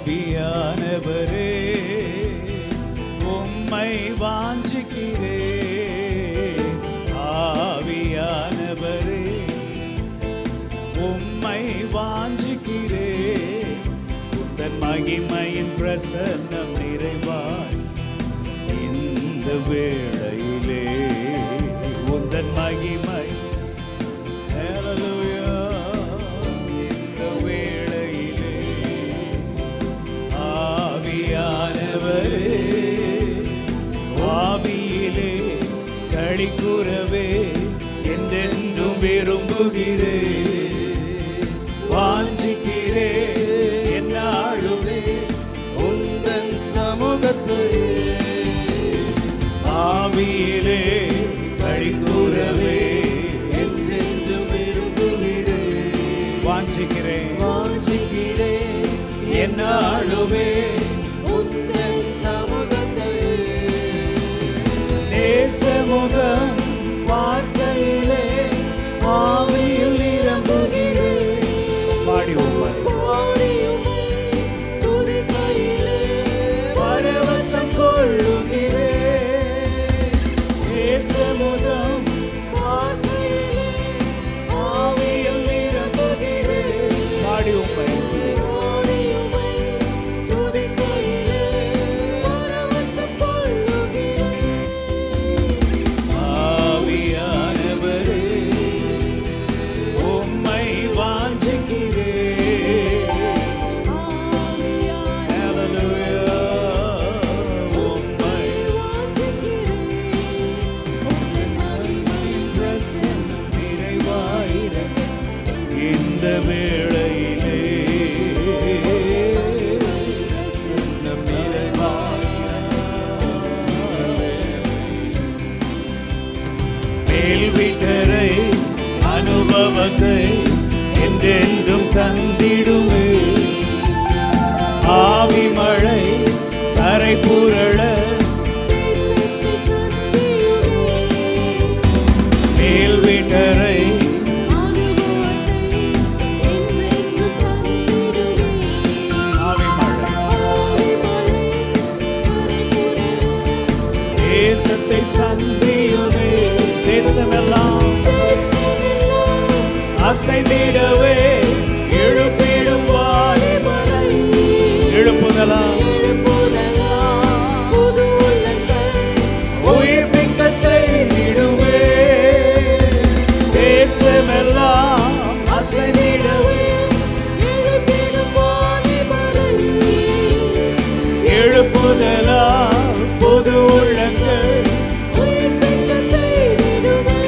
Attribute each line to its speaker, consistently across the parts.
Speaker 1: ஆவியானவரே உம்மை வாஞ்சிக்கிறேன். ஆவியானவரே உம்மை வாஞ்சிக்கிறேன். உந்தன் மகிமையின் பிரசன்னம் நிறைவாய் இந்த வேளையிலே. உந்தன் மகிமை ஹல்லேலூயா இந்த வேளையிலே. ஆவியானவரே ஆவியிலே களி கூறவே என்றென்றும் விரும்புகிறேன். வாஞ்சிக்கிறேன் என்னாலுமே உந்தன் சமூகத்தையே. ஆவியிலே களி கூறவே என்றென்றும் விரும்புகிறேன். வாஞ்சிக்கிறேன் என்னாலுமே உந்தன் சமூகத்தையே. நேசமுகம் பார்க்கையிலே ஆவியில் நிரம்புகிறேன். பாடி உம்மை பரவசம் கொள்ளுகிறேன். நேசமுகம் பார்க்கையிலே ஆவியில் நிரம்புகிறேன். பாடி உம்மை இந்த வேளையிலே. மேல் வீட்டரை அனுபவத்தை என்றென்றும் தந்திடுமே. ஆவி மழை கரை புரள மேல் வீட்டரை தேசத்தை சந்தியுமே. தேசமெல்லாம் அசைந்திடவே எழுப்பிடும் வாலிபரை. எழுப்புதலாம் உயிர்ப்பிக்க செய்திடுமே. தேசமெல்லாம் அசைந்திடவே எழுப்பிடும் வாலிபரை. எழுப்புதலாம் புது உள்ளங்கள் உயிர்ப்பிக்க செய்திடுமே.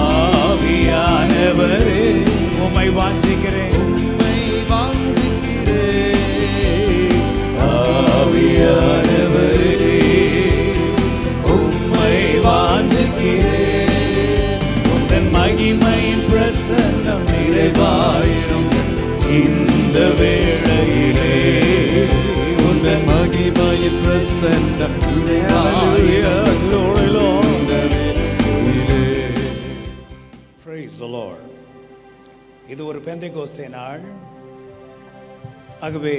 Speaker 1: ஆவியானவரே உம்மை வாஞ்சிக்கிறேன். ஆவியானவரே உம்மை வாஞ்சிக்கிறேன். உந்தன் மகிமையின் பிரசன்னம் நிறைவாயிடும் இந்த வேளையிலே. உந்தன் மகிமையின் பிரசன்னம் Praise the Lord. இது ஒரு பெந்தெகோஸ்தே நாள். ஆகவே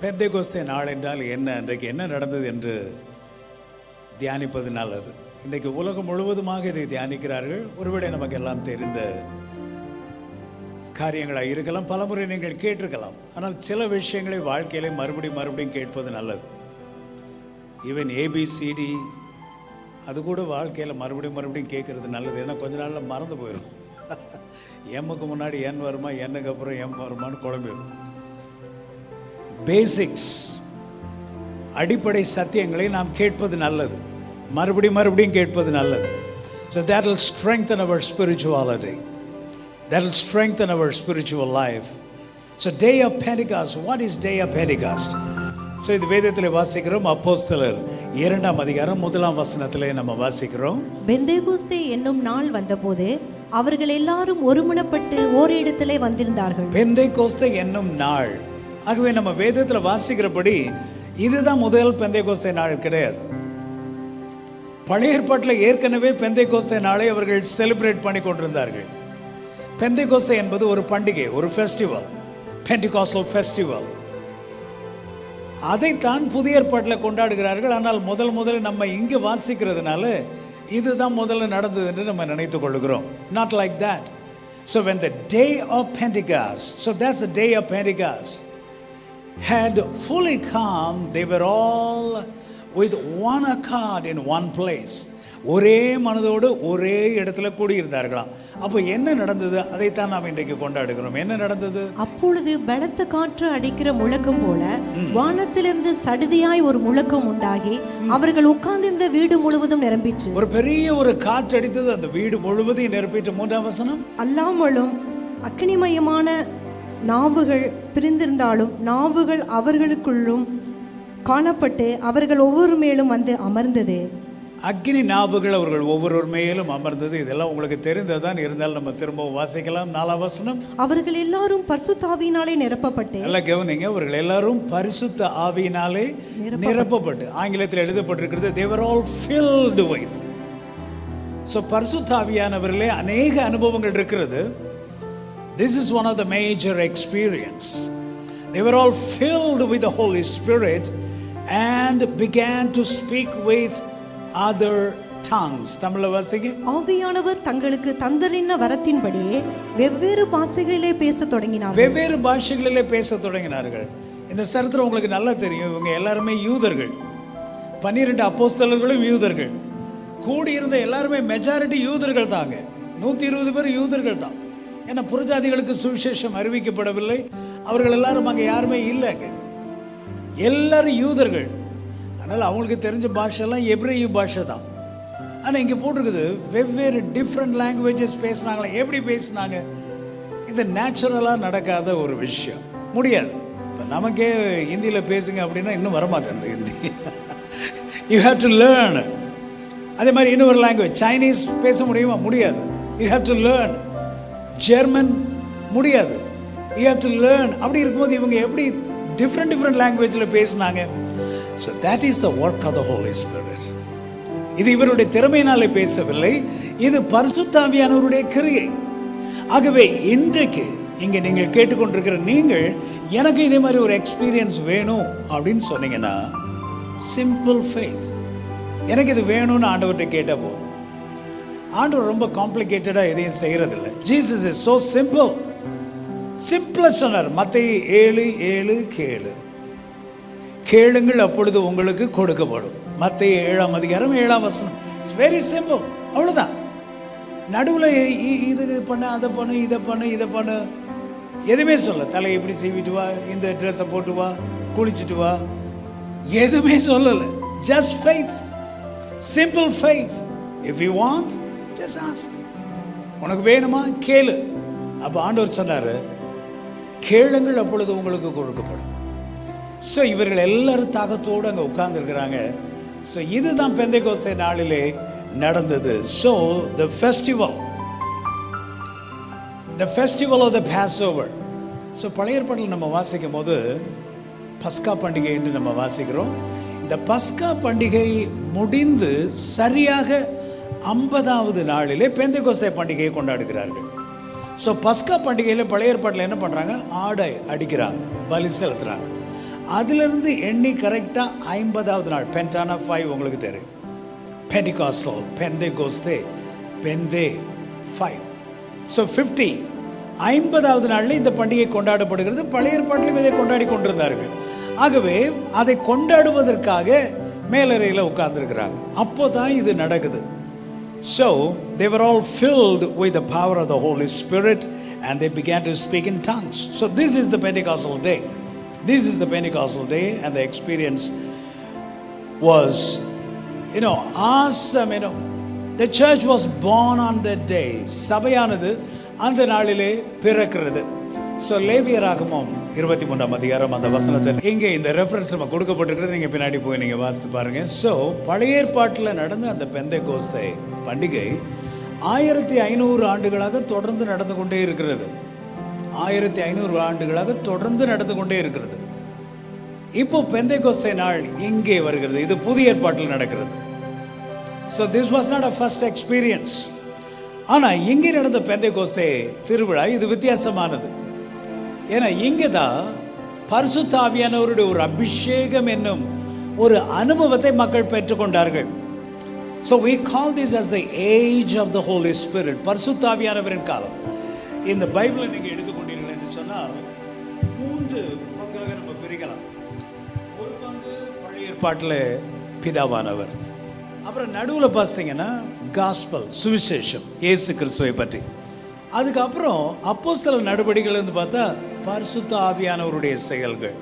Speaker 1: பெந்தெகோஸ்தே நாள் என்றால் என்ன, இன்றைக்கு என்ன நடந்தது என்று தியானிப்பது நல்லது. இன்றைக்கு உலகம் முழுவதுமாக இதை தியானிக்கிறார்கள். ஒருவேளை நமக்கு எல்லாம் தெரிந்த காரியங்களாக இருக்கலாம், பலமுறை நீங்கள் கேட்டிருக்கலாம். ஆனால் சில விஷயங்களை வாழ்க்கையிலே மறுபடியும் கேட்பது நல்லது. ஈவன் ஏபிசிடி அது கூட வாழ்க்கையில் மறுபடியும் கேட்குறது நல்லது. ஏன்னா கொஞ்ச நாளில் மறந்து போயிடும். எம்முக்கு முன்னாடி என் வருமா, என்னக்கு அப்புறம் எம் வருமானு குழம்பிடும். பேசிக்ஸ் அடிப்படை சத்தியங்களை நாம் கேட்பது நல்லது. மறுபடியும் கேட்பது நல்லது. So that will strengthen our spirituality. That will strengthen our spiritual life. So day of Pentecost. What is day of Pentecost? So இது வேதத்தில் வாசிக்கிறோம். அப்போஸ்தலர் 2ஆம் அதிகாரம் 1ஆம் வசனத்திலே நம்ம வாசிக்கிறோம்.
Speaker 2: பெந்தெகோஸ்தே என்னும் நாள் வந்தபோது அவர்கள் எல்லாரும் ஒருமனப்பட்டு ஓரிடத்திலே வந்திருந்தார்கள்.
Speaker 1: பெந்தெகோஸ்தே என்னும் நாள். ஆகவே நம்ம வேதத்தில் வாசிக்கிறபடி இதுதான் முதல் பெந்தெகோஸ்தே நாள் கிடையாது. பழைய ஏற்பாட்டில் ஏற்கனவே பெந்தெகோஸ்தே நாளை அவர்கள் செலிப்ரேட் பண்ணி கொண்டிருந்தார்கள். பெந்தெகோஸ்தே என்பது ஒரு பண்டிகை, ஒரு ஃபெஸ்டிவல், பெண்டிகாஸ்டல் ஃபெஸ்டிவல். அதைத்தான் புதிய ஏற்பாட்டில் கொண்டாடுகிறார்கள். ஆனால் முதல்ல நம்ம இங்கே வாசிக்கிறதுனால இதுதான் முதல்ல நடந்தது என்று நம்ம நினைத்து கொள்கிறோம். Not like that. So when the day of Pentecost, so that's the day of Pentecost, had fully come, they were all with one accord in one place. ஒரே மனதோடு ஒரே இடத்துல கூடியிருந்தார்களாம். அப்போ என்ன நடந்தது? அதைத்தான் நாம் இன்றைக்கு கொண்டாடுகிறோம். என்ன நடந்தது?
Speaker 2: அப்பொழுது பலத்த காற்று அடிக்கிற முழக்கம் போல வானத்திலிருந்து சடுதியாய் ஒரு முழக்கம் உண்டாகி அவர்கள் உட்கார்ந்திருந்த வீடு முழுவதும் நிரம்பிற்று.
Speaker 1: ஒரு பெரிய ஒரு காற்று அடித்தது, அந்த வீடு முழுவதையும் நிரப்பிட்டு. 3ஆம் வசனம்,
Speaker 2: அல்லாமலும் அக்னிமயமான நாவுகள் பிரிந்திருந்தாலும் நாவுகள் அவர்களுக்குள்ளும் காணப்பட்டு அவர்கள் ஒவ்வொரு மேலும் வந்து அமர்ந்தது.
Speaker 1: அக்னி நாவுகள் அவர்கள் ஒவ்வொரு மேலும் அமர்ந்தது. இதெல்லாம் உங்களுக்கு தெரிந்ததான், இருந்தாலும் நம்ம திரும்பவும் வாசிக்கலாம். 4ஆம் வசனம்,
Speaker 2: அவர்கள் எல்லாரும் பரிசுத்த ஆவியினாலே நிரப்பப்பட்டு.
Speaker 1: எல்லாம் கவனிங்க, அவர்கள் எல்லாரும் பரிசுத்த ஆவியினாலே நிரப்பப்பட்டு. ஆங்கிலத்தில் எழுதப்பட்டிருக்கிறது they were all filled with. So பரிசுத்த ஆவியானவர்களே அநேக அனுபவங்கள் இருக்கிறது. This is one of the major experience. They were all filled with the Holy Spirit and began to speak with other tongues. தமிழ்ல வாசிங்க.
Speaker 2: ஆவியானவர் தங்களுக்கு தந்தலின வரத்தின்படியே வெவ்வேறு பாஷைகளிலே பேசத் தொடங்கினார்கள்.
Speaker 1: வெவ்வேறு பாஷைகளிலே பேசத் தொடங்கினார்கள். இந்த சரித்திரம் உங்களுக்கு நல்லா தெரியும். இவங்க எல்லாருமே யூதர்கள். 12 அப்போஸ்தலர்களும் யூதர்கள். கூடியிருந்த எல்லாருமே மெஜாரிட்டி யூதர்கள் தாங்க. 120 பேர் யூதர்கள் தான். ஏன்னா புறஜாதிகளுக்கு சுவிசேஷம் அறிவிக்கப்படவில்லை. அவர்கள் எல்லாரும் அங்கே யாருமே இல்லைங்க. எல்லாரும் யூதர்கள். அதனால் அவங்களுக்கு தெரிஞ்ச பாஷெல்லாம் எப்ரேயு பாஷை தான். ஆனால் இங்கே போட்டிருக்குது வெவ்வேறு டிஃப்ரெண்ட் லாங்குவேஜஸ் பேசுனாங்களா. எப்படி பேசுனாங்க? இது நேச்சுரலாக நடக்காத ஒரு விஷயம், முடியாது. இப்போ நமக்கே ஹிந்தியில் பேசுங்க அப்படின்னா இன்னும் வரமாட்டேன் Hindi. You have to learn. அதே மாதிரி இன்னொரு லாங்குவேஜ் சைனீஸ் பேச முடியுமா? முடியாது. You have to learn. German முடியாது. You have to learn. அப்படி இருக்கும்போது இவங்க எப்படி டிஃப்ரெண்ட் லாங்குவேஜில் பேசினாங்க? So that is the work of the Holy Spirit. இது இவருடைய திறமையினாலே பேசவில்லை, இது பரிசுத்த ஆவியானவருடைய கிரியை. ஆகவே இன்றைக்கு இங்கே நீங்கள் கேட்டுக்கொண்டிருக்கிற நீங்கள், எனக்கு இதே மாதிரி ஒரு எக்ஸ்பீரியன்ஸ் வேணும் அப்படின்னு சொன்னீங்கன்னா, சிம்பிள் ஃபெய்த், எனக்கு இது வேணும்னு ஆண்டவர்கிட்ட கேட்ட போதும். ஆண்டவர் ரொம்ப காம்ப்ளிகேட்டடாக எதையும் செய்கிறதில்லை. Jesus is so simple. சிம்பிளாக சொன்னார். மத்தேயு 7:7 கேளு, கேளுங்கள் அப்பொழுது உங்களுக்கு கொடுக்கப்படும். மத்தேயு 7ஆம் அதிகாரம் 7ஆம் வசனம். It's very simple. அவ்வளோதான். நடுவில் இது பண்ண, அதை பண்ணு, இதை பண்ணு எதுவுமே சொல்ல. தலையை இப்படி சீவிட்டு வா, இந்த ட்ரெஸ்ஸை போட்டு வா, குளிச்சுட்டு வா, எதுவுமே சொல்லலை. Just faith, simple faith. If you want just ask. உனக்கு வேணுமா கேளு. அப்போ ஆண்டவர் சொன்னார், கேளுங்கள் அப்பொழுது உங்களுக்கு கொடுக்கப்படும். ஸோ இவர்கள் எல்லாரும் தாகத்தோடு அங்கே உட்கார்ந்துருக்கிறாங்க. ஸோ இதுதான் பெந்தைக்கோஸ்தே நாளிலே நடந்தது. So the festival of the passover. ஸோ பழைய ஏற்பாட்டில் நம்ம வாசிக்கும் போது பஸ்கா பண்டிகை என்று நம்ம வாசிக்கிறோம். இந்த பஸ்கா பண்டிகை முடிந்து சரியாக 50வது நாளிலே பெந்தைக்கோஸ்தே பண்டிகையை கொண்டாடுகிறார்கள். ஸோ பஸ்கா பண்டிகையில் பழைய ஏற்பாட்டில் என்ன பண்ணுறாங்க? ஆடை அடிக்கிறாங்க, பலி செலுத்துகிறாங்க. அதிலிருந்து எண்ணி கரெக்டாக 50வது நாள், பென்டானா 5 உங்களுக்கு தெரியும். பெண்டிகாஸ்டல், பெந்தைக்கோஸ்தே, பெந்தே 5. ஸோ 50வது நாளில் இந்த பண்டிகை கொண்டாடப்படுகிறது. பழைய ஏற்பாட்டிலும் இதை கொண்டாடி கொண்டிருந்தார்கள். ஆகவே அதை கொண்டாடுவதற்காக மேலறையில் உட்கார்ந்துருக்கிறாங்க. அப்போ தான் இது நடக்குது. So they were all filled with the power of the Holy Spirit and they began to speak in tongues. So this is the Pentecostal day. This is the Pentecostal day and the experience was, awesome. The church was born on that day. சபையானது அந்த நாளிலே பிறக்கிறது. So லேவியராகமம் 23ஆம் அதிகாரம் அந்த வசனத்தை இங்கே இந்த ரெஃபரன்ஸ் நம்ம கொடுக்கப்பட்டிருக்கிறது. நீங்கள் பின்னாடி போய் நீங்கள் வாசித்து பாருங்கள். ஸோ பழைய ஏற்பாட்டில் நடந்த அந்த பெந்தைக்கோஸ்தே பண்டிகை 1500 ஆண்டுகளாக தொடர்ந்து நடந்து கொண்டே இருக்கிறது. 1500 ஆண்டுகளாக தொடர்ந்து நடந்து கொண்டே இருக்கிறது. இப்போ பெந்தைக்கோஸ்தே நாள் இங்கே வருகிறது. இது புதிய ஏற்பாட்டில் நடக்கிறது. So this was not a first experience. ஆனால் இங்கே நடந்த பெந்தைக்கோஸ்தே திருவிழா இது வித்தியாசமானது. ஏன்னா இங்கே தான் பரிசுத்த ஆவியானவருடைய ஒரு அபிஷேகம் என்னும் ஒரு அனுபவத்தை மக்கள் பெற்றுக்கொண்டார்கள். So we call this as the age of the Holy Spirit. பரிசுத்த ஆவியானவரின் காலம். இந்த பைபிளை நீங்கள் எடுத்துக்கொண்டீர்கள் என்று சொன்னால் 3 பங்காக நம்ம பிரிக்கலாம். ஒரு பங்கு பழைய ஏற்பாட்டில் பிதாவானவர், அப்புறம் நடுவில் பார்த்தீங்கன்னா காஸ்பல், சுவிசேஷம், இயேசு கிறிஸ்துவை பற்றி. அதுக்கப்புறம் அப்போஸ்தலர் நடவடிக்கைகள் வந்து பார்த்தா பரிசுத்த ஆவியானவருடைய செயல்கள்.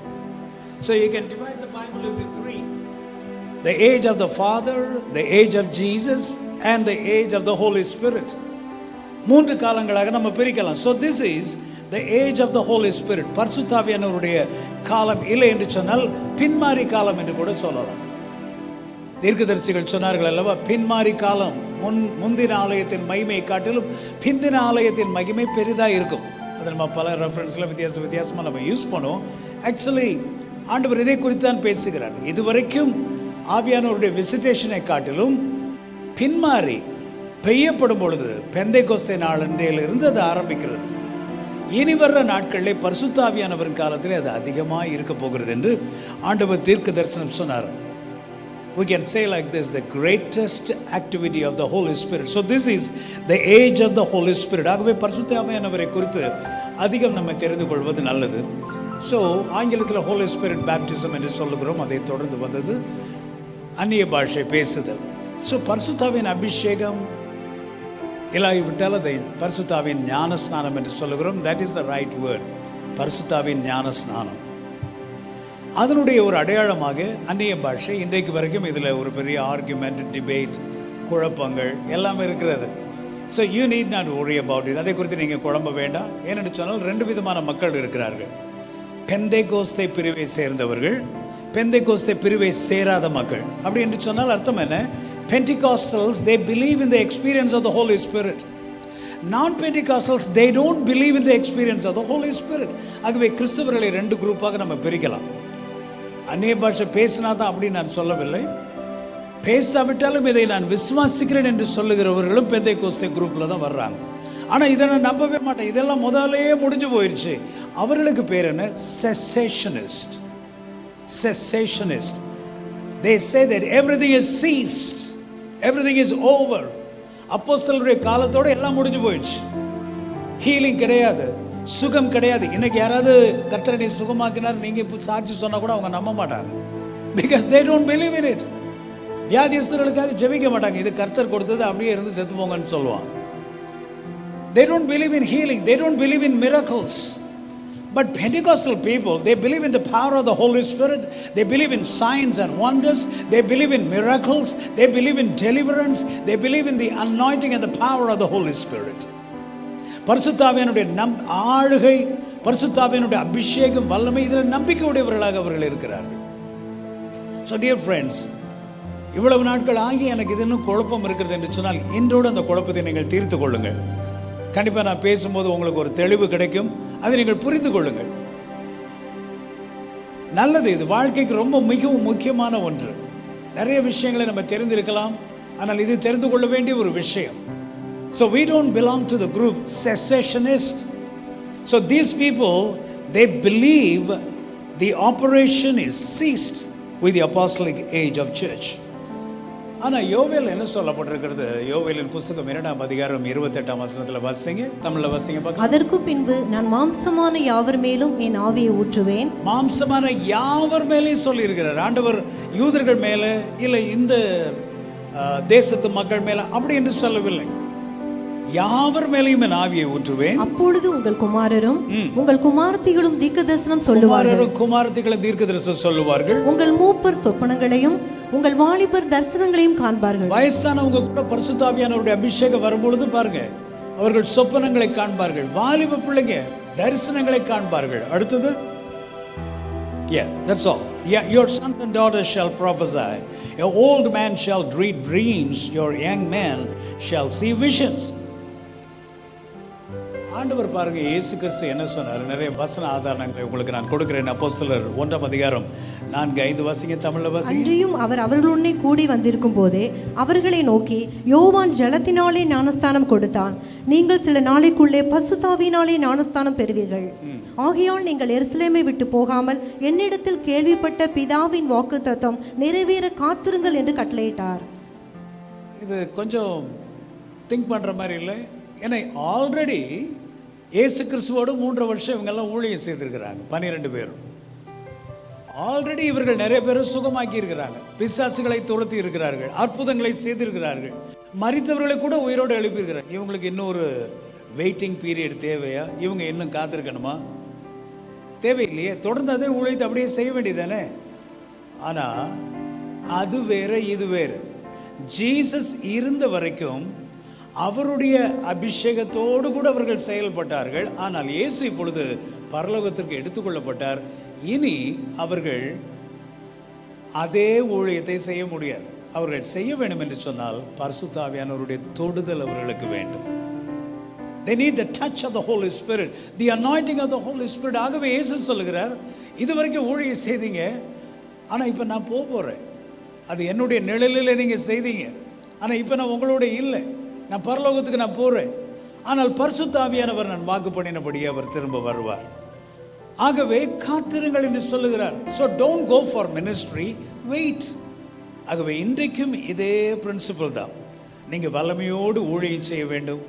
Speaker 1: So you can divide the Bible into 3. The age of the Father, the age of Jesus, and the age of the Holy Spirit. 3 காலங்களாக நம்ம பிரிக்கலாம். So this is the age of the Holy Spirit. பரிசுத்த ஆவியானவருடைய காலம் இல்லை என்று சொன்னால் பின்மாறி காலம் என்று கூட சொல்லலாம். தீர்க்கதரிசிகள் சொன்னார்கள் அல்லவா, பின்மாறி காலம் முந்தின ஆலயத்தின் மகிமையை காட்டிலும் பிந்தின ஆலயத்தின் மகிமை பெரிதாக இருக்கும். அதை நம்ம பல ரெஃபரன்ஸில் வித்தியாசமாக நம்ம யூஸ் பண்ணுவோம். ஆக்சுவலி ஆண்டவர் இதை குறித்து தான் பேசுகிறார். இதுவரைக்கும் ஆவியானவருடைய விசிட்டேஷனை காட்டிலும் பின்மாறி பெய்யப்படும் பொழுது பெந்தைக்கோஸ்தே நாள் அன்றையிலிருந்து அது ஆரம்பிக்கிறது. இனி வர்ற நாட்களில் பரிசுத்த ஆவியானவரின் காலத்தில் அது அதிகமாக இருக்க போகிறது என்று ஆண்டவர் தீர்க்க தரிசனம் சொன்னார். We can say like this, the greatest activity of the Holy Spirit. So this is the age of the Holy Spirit. ஆகவே பரிசுத்த ஆவியானவரை குறித்து அதிகம் நம்ம தெரிந்து கொள்வது நல்லது. ஸோ ஆங்கிலத்தில் ஹோலி ஸ்பிரிட் பேப்டிசம் என்று சொல்லுகிறோம். அதை தொடர்ந்து வந்தது அந்நிய பாஷை பேசுதல். ஸோ பரிசுத்தாவின் அபிஷேகம் இல்லாவிட்டால் அதை பரிசுத்தாவின் ஞான ஸ்நானம் என்று சொல்லுகிறோம். That is the right word, பரிசுத்தாவின் ஞான ஸ்நானம். அதனுடைய ஒரு அடையாளமாக அந்நிய பாஷை. இன்றைக்கு வரைக்கும் இதில் ஒரு பெரிய ஆர்குமெண்ட், டிபேட், குழப்பங்கள் எல்லாமே இருக்கிறது. So you need not worry about it. அதை குறித்து நீங்கள் குழம்ப வேண்டாம். ஏனென்று சொன்னால் 2 விதமான மக்கள் இருக்கிறார்கள். பெந்தைக்கோஸ்தே பிரிவை சேர்ந்தவர்கள், பெந்தைக்கோஸ்தே பிரிவை சேராத மக்கள். அப்படி என்று சொன்னால் அர்த்தம் என்ன? Pentecostals, they believe in the experience of the Holy Spirit. Non-Pentecostals, they don't believe in the experience of the Holy Spirit. ஆகவே கிறிஸ்தவர்களை 2 குரூப்பாக நம்ம பிரிக்கலாம். அந்நிய பாஷை பேசினா தான் அப்படின்னு நான் சொல்லவில்லை. பேசாவிட்டாலும் இதை நான் விசுவாசிக்கிறேன் என்று சொல்லுகிறவர்களும் பெந்தைக்கோஸ்தே குரூப்பில் தான் வர்றாங்க. ஆனால் இதை நான் நம்பவே மாட்டேன், இதெல்லாம் முதலே முடிஞ்சு போயிடுச்சு. அவர்களுக்கு பேர் என்ன? செசேஷனிஸ்ட். செசேஷனிஸ்ட். They say that everything is ceased, everything is over. அப்போஸ்தலருடைய காலத்தோடு எல்லாம் முடிஞ்சு போயிடுச்சு. ஹீலிங் கிடையாது, சுகம் கிடையாது. இன்னைக்கு யாராவது கர்த்தரை சுகமாக்கினார் நீங்கள் இப்போ சாட்சி சொன்னால் கூட அவங்க நம்ப மாட்டாங்க. Because they don't believe in it. வியாதியஸ்தர்களுக்காக ஜெபிக்க மாட்டாங்க. இது கர்த்தர் கொடுத்தது, அப்படியே இருந்து செத்து போங்கன்னு சொல்லுவாங்க. They don't believe in healing, they don't believe in miracles. But Pentecostal people, they believe in the power of the Holy Spirit. They believe in signs and wonders. They believe in miracles. They believe in deliverance. They believe in the anointing and the power of the Holy Spirit. பரிசுத்த ஆவியானுடைய ஆளுகை, பரிசுத்த ஆவியானுடைய அபிஷேகம், வல்லமை, இதில் நம்பிக்கை உடையவர்களாக அவர்கள் இருக்கிறார்கள். So dear friends, இவ்வளவு நாட்கள் ஆகி எனக்கு இது இன்னும் குழப்பம் இருக்கிறது என்று சொன்னால் இன்றோடு அந்த குழப்பத்தை நீங்கள் தீர்த்து கொள்ளுங்கள். கண்டிப்பாக நான் பேசும்போது உங்களுக்கு ஒரு தெளிவு கிடைக்கும். அதை நீங்கள் புரிந்து கொள்ளுங்கள். நல்லது, இது வாழ்க்கைக்கு ரொம்ப மிகவும் முக்கியமான ஒன்று. நிறைய விஷயங்களை நம்ம தெரிந்திருக்கலாம், ஆனால் இது தெரிந்து கொள்ள வேண்டிய ஒரு விஷயம். So we don't belong to the group cessationist. So these people, they believe the operation is ceased with the apostolic age of church. ஆனால் யோவேல் என்ன சொல்லப்பட்டிருக்கிறது? யோவேலின் புஸ்தகம் 2ஆம் அதிகாரம் 28ஆம் வசனத்தில் வாசிங்க, தமிழில் வாசிங்க பார்க்கலாம்.
Speaker 2: அதற்கு பின்பு நான் மாம்சமான யாவர் மேலும் என் ஆவியை ஊற்றுவேன். மாம்சமான
Speaker 1: யாவர் மேலேயும் சொல்லி இருக்கிறார் ஆண்டவர். யூதர்கள் மேலே இல்லை இந்த தேசத்து மக்கள் மேலே அப்படி என்று சொல்லவில்லை. யாவர் மேலேயும் என் ஆவியை ஊற்றுவேன்.
Speaker 2: அப்பொழுது உங்கள் குமாரரும் உங்கள் குமாரத்திகளும் தீர்க்கதரிசனம் சொல்லுவார்கள்.
Speaker 1: குமாரத்திகளும் தீர்க்கதரிசனம் சொல்லுவார்கள்.
Speaker 2: உங்கள் மூப்பர் சொப்பனங்களையும் உங்கள் வாலிபர் தரிசனங்களையும் காண்பார்கள்.
Speaker 1: வயசானவங்க கூட பரிசுத்த ஆவியானவருடைய அபிஷேகம் வரும்பொழுது பாருங்க, அவர்கள் சொப்பனங்களை காண்பார்கள். வாலிப பிள்ளைங்க தரிசனங்களை காண்பார்கள். அடுத்தது, that's all. Your sons and daughters shall prophesy. Your old man shall dream dreams. Your young man shall see visions. ஆண்டவர் பாருங்க, இயேசு கிறிஸ்து என்ன சொன்னார்? நிறைய வசன ஆதாரங்களை உங்களுக்கு நான் கொடுக்கிறேன். அப்போஸ்தலர் 1ஆம் அதிகாரம் 4-5 வாசிங்க, தமிழ்ல வாசிங்க.
Speaker 2: அன்றியும் அவர் அவர்களுடனே கூடி வந்திருக்கும் போதே அவர்களை நோக்கி, யோவான் ஜலத்தினாலே ஞானஸ்தானம் கொடுத்தான், நீங்கள் சில நாளைக்குள்ளே பரிசுத்த ஆவியினாலே ஞானஸ்தானம் பெறுவீர்கள். ஆகையால் நீங்கள் எருசலேமை விட்டு போகாமல் என்னிடத்தில் கேள்விப்பட்ட பிதாவின் வாக்குத்தத்தம் நிறைவேற காத்திருங்கள் என்று கட்டளையிட்டார்.
Speaker 1: இது கொஞ்சம் திங்க் பண்ணுற மாதிரி இல்லை. ஏன்னா ஆல்ரெடி இயேசு கிறிஸ்துவோடு 3 வருஷம் இவங்கெல்லாம் ஊழியம் செய்திருக்கிறாங்க. 12 பேரும் ஆல்ரெடி இவர்கள் நிறைய பேரை சுகமாக்கி இருக்கிறாங்க, பிசாசுகளை துரத்தி இருக்கிறார்கள், அற்புதங்களை செய்திருக்கிறார்கள், மரித்தவர்களை கூட உயிரோடு எழுப்பியிருக்கிறாங்க. இவங்களுக்கு இன்னொரு வெயிட்டிங் பீரியட் தேவையா? இவங்க இன்னும் காத்திருக்கணுமா? தேவையில்லையே. தொடர்ந்து அதே ஊழியத்தை அப்படியே செய்ய வேண்டியதானே. ஆனால் அது வேற, இது வேறு. ஜீசஸ் இருந்த வரைக்கும் அவருடைய அபிஷேகத்தோடு கூட அவர்கள் செயல்பட்டார்கள். ஆனால் இயேசு இப்பொழுது பரலோகத்திற்கு எடுத்துக்கொள்ளப்பட்டார். இனி அவர்கள் அதே ஊழியத்தை செய்ய முடியாது. அவர்கள் செய்ய வேண்டும் என்று சொன்னால் பரிசுத்த ஆவியானவருடைய தொடுதல் அவர்களுக்கு வேண்டும். They need the touch of the Holy Spirit, the anointing of the Holy Spirit. ஆகவே இயேசு சொல்லுகிறார், இது வரைக்கும் ஊழியம் செய்தீங்க, ஆனால் இப்போ நான் போகிறேன். அது என்னுடைய நிழலில் நீங்கள் செய்தீங்க, ஆனால் இப்போ நான் உங்களோட இல்லை. நான் பரலோகத்துக்கு நான் போகிறேன். ஆனால் பரிசுத்த ஆவியானவர் நான் வாக்கு பண்ணினபடியே அவர் திரும்ப வருவார். ஆகவே காத்திருங்கள் என்று சொல்லுகிறார். So don't go for ministry, wait. ஆகவே இன்றைக்கும் இதே பிரின்சிபல் தான். நீங்கள் வல்லமையோடு ஊழியம் செய்ய வேண்டும்,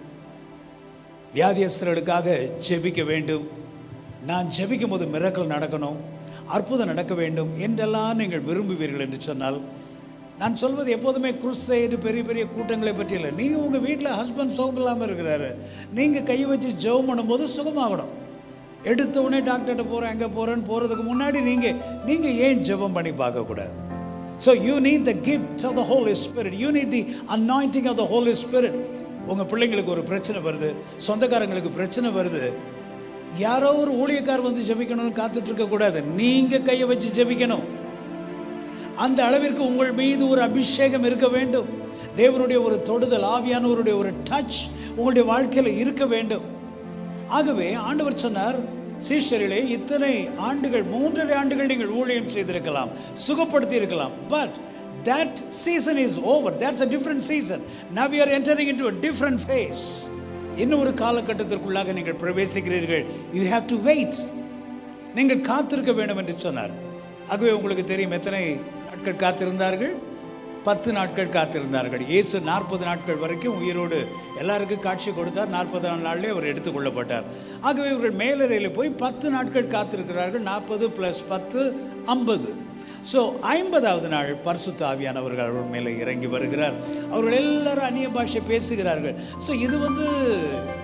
Speaker 1: வியாதியஸ்தர்களுக்காக ஜெபிக்க வேண்டும். நான் ஜெபிக்கும் போது மிரக்கல் நடக்கணும், அற்புதம் நடக்க வேண்டும் என்றெல்லாம் நீங்கள் விரும்புவீர்கள் என்று சொன்னால், நான் சொல்வது எப்போதுமே குருசைடு பெரிய பெரிய கூட்டங்களை பற்றி இல்லை. நீங்கள் உங்கள் வீட்டில் ஹஸ்பண்ட் சுகம் இல்லாமல் இருக்கிறாரு, நீங்கள் கை வச்சு ஜெபம் பண்ணும்போது சுகமாகணும். எடுத்த உடனே டாக்டர்கிட்ட போகிறேன், எங்கே போகிறேன்னு போகிறதுக்கு முன்னாடி நீங்கள் ஏன் ஜெபம் பண்ணி பார்க்கக்கூடாது? So you need the gift of the Holi Spirit, you need the anointing of the Holi Spirit. உங்கள் பிள்ளைங்களுக்கு ஒரு பிரச்சனை வருது, சொந்தக்காரங்களுக்கு பிரச்சனை வருது, யாரோ ஒரு ஊழியக்கார் வந்து ஜெபிக்கணும்னு காத்துட்ருக்கக்கூடாது. நீங்கள் கையை வச்சு ஜெபிக்கணும். அந்த அளவிற்கு உங்கள் மீது ஒரு அபிஷேகம் இருக்க வேண்டும். தேவனுடைய ஒரு தொடுதல், ஆவியானவருடைய ஒரு டச் உங்களுடைய வாழ்க்கையில் இருக்க வேண்டும். ஆகவே ஆண்டவர் சொன்னார், சீஷர்களே, இத்தனை ஆண்டுகள், 3.5 ஆண்டுகள் நீங்கள் ஊழியம் செய்திருக்கலாம், சுகப்படுத்தி இருக்கலாம், but that season is over. That's a different season. Now we are entering into a different phase. இன்னொரு காலகட்டத்திற்குள்ளாக நீங்கள் பிரவேசிக்கிறீர்கள். You have to wait. நீங்கள் காத்திருக்க வேண்டும் என்று சொன்னார். ஆகவே உங்களுக்கு தெரியும் எத்தனை நாட்கள் காத்திருந்தார்கள்? 10 நாட்கள் காத்திருந்தார்கள். இயேசு 40 நாட்கள் வரைக்கும் உயிரோடு எல்லாருக்கும் காட்சி கொடுத்தார். 40ஆம் நாளிலே அவர் எடுத்துக்கொள்ளப்பட்டார். ஆகவே இவர்கள் மேலறையில் போய் 10 நாட்கள் காத்திருக்கிறார்கள். 40 + 10 50. ஸோ 50ஆவது நாள் பரிசுத்த ஆவியானவர்கள் அவர்கள் மேலே இறங்கி வருகிறார். அவர்கள் எல்லாரும் அந்நிய பாஷை பேசுகிறார்கள். ஸோ இது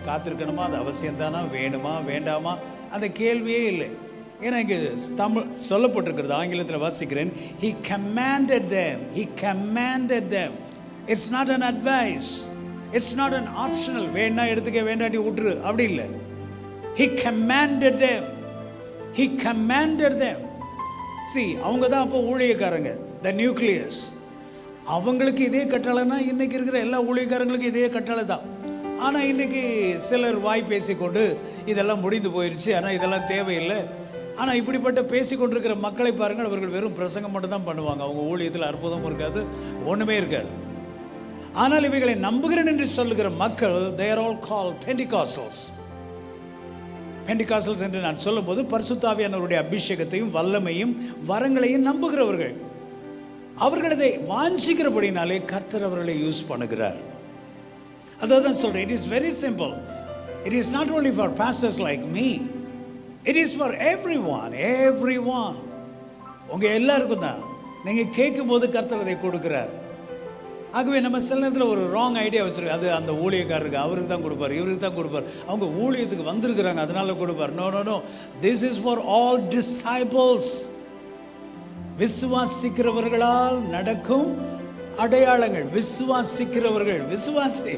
Speaker 1: காத்திருக்கணுமா? அது அவசியம்தானா? வேணுமா வேண்டாமா? அந்த கேள்வியே இல்லை. ஏன்னா இங்கே தமிழ் சொல்லப்பட்டிருக்கிறது, ஆங்கிலத்தில் வாசிக்கிறேன். He commanded them. He commanded them. It's not an advice. It's not an optional. வேணா எடுத்துக்க, வேண்டாட்டி விட்டுரு, அப்படி இல்லை. He commanded them. He commanded them. See, அவங்க தான் அப்போ ஊழியக்காரங்க, the nucleus. அவங்களுக்கு இதே கட்டளைனா இன்றைக்கி இருக்கிற எல்லா ஊழியக்காரங்களுக்கும் இதே கட்டளை தான். ஆனால் இன்றைக்கி சிலர் வாய் பேசிக்கொண்டு இதெல்லாம் முடிந்து போயிடுச்சு, ஆனால் இதெல்லாம் தேவையில்லை. ஆனால் இப்படிப்பட்ட பேசிக்கொண்டிருக்கிற மக்களை பாருங்கள், அவர்கள் வெறும் பிரசங்கம் மட்டும் தான் பண்ணுவாங்க. அவங்க ஊழியத்தில் அற்புதமும் இருக்காது, ஒன்றுமே இருக்காது. ஆனால் இவைகளை நம்புகிறேன் என்று சொல்லுகிற மக்கள், they are all called Pentecostals. பெண்டிகாஸ்டல்ஸ் என்று நான் சொல்லும்போது பரிசுத்த ஆவியானவருடைய அபிஷேகத்தையும் வல்லமையும் வரங்களையும் நம்புகிறவர்கள். அவர்கள் இதை வாஞ்சிக்கிறபடினாலே கர்த்தர் அவர்களை யூஸ் பண்ணுகிறார். அதான் சொல்கிறேன். It is very simple. It is not only for pastors like me, it is for every one. உங்கள் எல்லாருக்கும் தான். நீங்கள் கேட்கும் போது கர்த்தர் அதை கொடுக்குறார். ஆகவே நம்ம சில நேரத்தில் ஒரு ராங் ஐடியா வச்சுருக்கோம். அது அந்த ஊழியக்காரருக்கு அவருக்கு தான் கொடுப்பார், இவருக்கு தான் கொடுப்பார், அவங்க ஊழியத்துக்கு வந்திருக்கிறாங்க அதனால கொடுப்பார். No no no, this is for all disciples. விசுவாசிக்கிறவர்களால் நடக்கும் அடையாளங்கள். விசுவாசிக்கிறவர்கள், விசுவாசி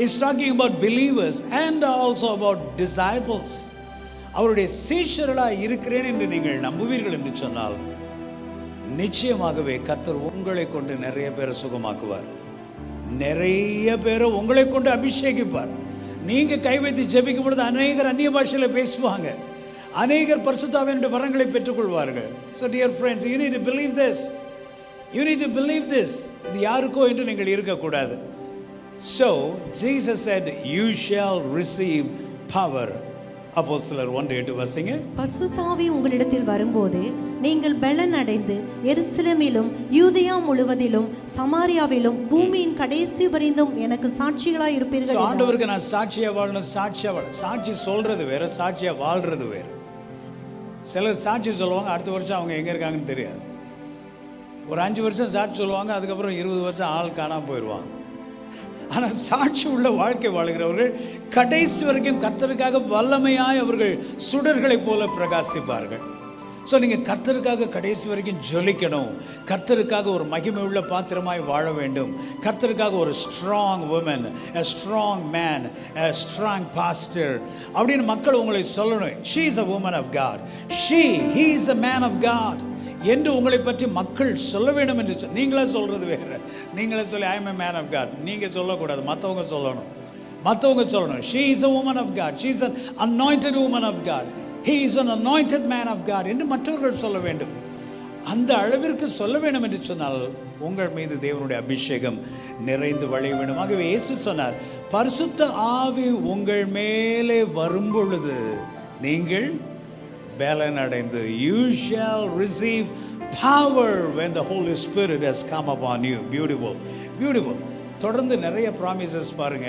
Speaker 1: is talking about believers and also about disciples. அவருடைய சீஷர்களாக இருக்கிறேன் என்று நீங்கள் நம்புவீர்கள் என்று சொன்னால் நிச்சயமாகவே கர்த்தர் உங்களை கொண்டு நிறைய பேரை சுகமாக்குவார், நிறைய பேரை உங்களை கொண்டு அபிஷேகிப்பார். நீங்கள் கை வைத்து ஜெபிக்கும் பொழுது அநேகர் அந்நிய பாஷையில் பேசுவாங்க, அநேகர் பரிசுத்த ஆவியானவருடைய வரங்களை பெற்றுக்கொள்வார்கள். So dear friends, you need to believe this. You need to believe this. இது யாருக்கோ என்று நீங்கள் இருக்கக்கூடாது. So Jesus said, you shall receive power அப்போஸ்தலர் 1:8 வாசிங்க.
Speaker 2: பரிசுத்த ஆவி உங்களிடத்தில் வரும்போது நீங்கள் பெலன் அடைந்து எருசலேமிலும் யூதேயா முழுவதிலும் சமாரியாவிலும் பூமியின் கடைசி வரைந்தும் எனக்கு சாட்சிகளாய் இருப்பீர்கள்.
Speaker 1: ஆண்டவருக்கு நான் சாட்சியா வாழணும். சாட்சி சொல்றது வேற, சாட்சியா வாழ்றது வேற. சிலர் சாட்சி சொல்லுவாங்க, அடுத்த வருஷம் அவங்க எங்க இருக்காங்கன்னு தெரியாது. ஒரு 5 வருஷம் சாட்சி சொல்லுவாங்க, அதுக்கப்புறம் 20 வருஷம் ஆள் காணாம போயிடுவாங்க. ஆனால் சாட்சி உள்ள வாழ்க்கை வாழ்கிறவர்கள் கடைசி வரைக்கும் கர்த்தருக்காக வல்லமையாய் அவர்கள் சுடர்களைப் போல பிரகாசிப்பார்கள். ஸோ நீங்கள் கர்த்தருக்காக கடைசி வரைக்கும் ஜொலிக்கணும். கர்த்தருக்காக ஒரு மகிமை உள்ள பாத்திரமாய் வாழ வேண்டும். கர்த்தருக்காக ஒரு strong woman, a strong man, a strong pastor அப்படின்னு மக்கள் உங்களை சொல்லணும். she is a woman of God, he is a man of God என்று உங்களை பற்றி மக்கள் சொல்ல வேண்டும் என்று நீங்களே சொல்கிறது வேறு. நீங்களே சொல்லி I am a man of God நீங்கள் சொல்லக்கூடாது, மற்றவங்க சொல்லணும். she is a woman of God, she is an anointed woman of God, he is an anointed man of God என்று மற்றவர்கள் சொல்ல வேண்டும். அந்த அளவிற்கு சொல்ல வேண்டும் என்று சொன்னால் உங்கள் மீது தேவனுடைய அபிஷேகம் நிறைந்து வழிய வேண்டும். ஆகவே இயேசு சொன்னார், பரிசுத்த ஆவி உங்கள் மேலே வரும்பொழுது நீங்கள் பலன் அடைந்து, you shall receive power when the Holy Spirit has come upon you. Beautiful. தொடர்ந்து நிறைய ப்ராமிசஸ் பாருங்க,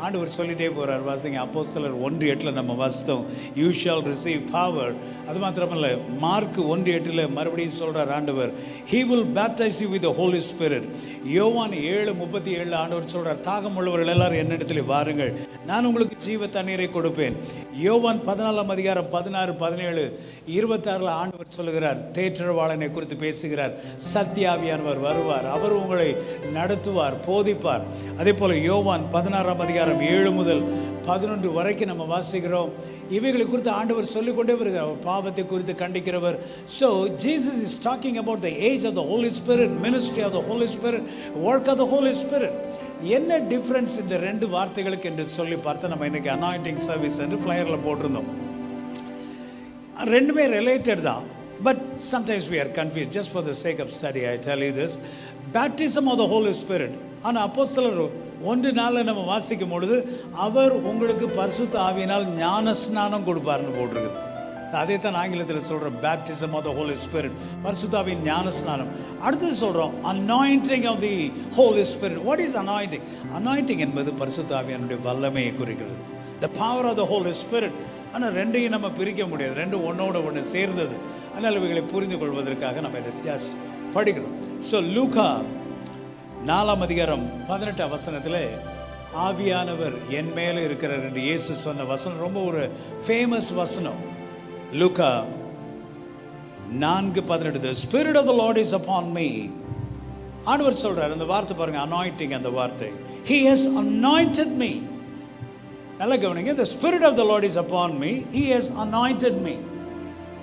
Speaker 1: ஆண்டவர் சொல்லிட்டே போறார். வாசிங்க அப்போஸ்தலர் 1:8 நம்ம வாசித்தோம், you shall receive power. அது மாத்திரமல்ல, மார்க் 1:8 மறுபடியும் சொல்றார் ஆண்டவர், he will baptize you with the Holy Spirit. யோவான் 7:37 ஆண்டவர் சொல்றார், தாகம் உள்ளவர்கள் எல்லாரும் என்னிடத்தில் வாருங்கள், நான் உங்களுக்கு ஜீவ தண்ணீரை கொடுப்பேன். யோவான் 14:16-17-26 ஆண்டவர் சொல்லுகிறார், தேற்றரவாளனை குறித்து பேசுகிறார். சத்தியாவியானவர் வருவார், அவர் உங்களை நடத்துவார், போதிப்பார். அதே போல யோவான் 16:7-11 வரைக்கும் நம்ம வாசிக்கிறோம். இவைகளை குறித்து ஆண்டவர் சொல்லிக்கொண்டே வருகிறார், பாவத்தை குறித்து கண்டிக்கிறவர். So Jesus is talking about the age of the Holi spirit, ministry of the Holi spirit, work of the Holi spirit. என்ன டிஃப்ரென்ஸ் இந்த ரெண்டு வார்த்தைகளுக்கு என்று சொல்லி பார்த்தா, நம்ம இன்னைக்கு அனாயிண்டிங் சர்வீஸ் என்று ஃப்ளையரில் போட்டிருந்தோம். ரெண்டுமே ரிலேட்டட் தான், but sometimes we are confused. Just for the sake of study I tell you this. Baptism of the Holy Spirit, ஆனால் அப்போஸ்தலர் 1:4 நம்ம வாசிக்கும் பொழுது அவர் உங்களுக்கு பரிசுத்த ஆவியினால் ஞான ஸ்நானம் கொடுப்பார்னு போட்டிருக்குது. அதே தான் ஆங்கிலத்தில் சொல்கிறோம், baptism of the Holi Spirit, பரிசுத்த ஆவியின் ஞான ஸ்நானம். அடுத்தது சொல்கிறோம் anointing of the Holy Spirit. What is anointing? Anointing என்பது பரிசுத்த ஆவியினுடைய வல்லமையை குறிக்கிறது, the power of the Holi Spirit. ஆனால் ரெண்டையும் நம்ம பிரிக்க முடியாது, ரெண்டும் ஒன்றோட ஒன்று சேர்ந்தது. அதனால் இவைகளை புரிந்து கொள்வதற்காக நம்ம இதை ஜஸ்ட் படிக்கிறோம். ஸோ லூக்கா 4:18 ஆவியானவர் என் மேலே இருக்கிறார் என்று இயேசு சொன்ன வசனம் ரொம்ப ஒரு ஃபேமஸ் வசனம். லூக்கா 4:18, the spirit of the Lord is upon me. ஆண்டவர் சொல்றார், அந்த வார்த்தை பாருங்க, அனாயிண்டிங். அந்த வார்த்தை, he has anointed me. நல்லா கவனிங்க, the spirit of the Lord is upon me, he has anointed me.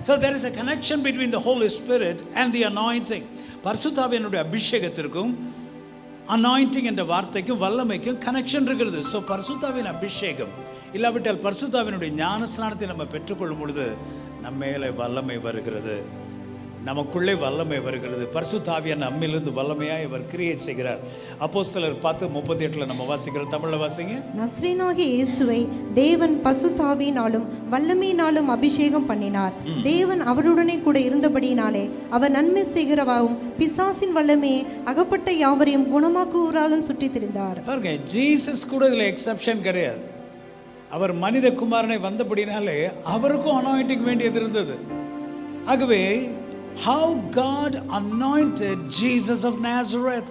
Speaker 1: So there is a connection between the Holy Spirit and the anointing. பரிசுத்த ஆவியினுடைய அபிஷேகத்திற்கும் அனாயிண்டிங் என்ற வார்த்தைக்கும் வல்லமைக்கும் கனெக்ஷன் இருக்கிறது. So பரிசுத்தாவின் அபிஷேகம் இல்லாவிட்டால் பரிசுத்தாவினுடைய ஞான ஸ்நானத்தை நம்ம பெற்றுக்கொள்ளும் பொழுது நம்ம மேலே வல்லமை வருகிறது, நமக்குள்ளே வல்லமை வருகிறது. பரிசுத்தாவியான நம்மிலிருந்து வல்லமையாக இவர் கிரியேட் செய்கிறார். அப்போஸ்தலர் 10:38 நம்ம வாசிக்கிறோம். தமிழில் வாசிங்க.
Speaker 2: நஸ்ரேனாகிய இயேசுவை தேவன் பரிசுத்தாவியினாலும் வல்லமையினாலும் அபிஷேகம் பண்ணினார். தேவன் அவருடனே கூட இருந்தபடியினாலே அவர் நன்மை செய்கிறவாகவும் பிசாசின் வல்லமையை அகப்பட்ட யாவரையும் குணமாக்குவராகவும் சுற்றி திரிந்தார்.
Speaker 1: பாருங்க, ஜீசஸ் கூட இதில் எக்ஸப்ஷன் கிடையாது. அவர் மனித குமாரனை வந்தபடினாலே அவருக்கும் அனாயிண்டிங் வேண்டியது இருந்தது. ஆகவே how God anointed Jesus of Nazareth.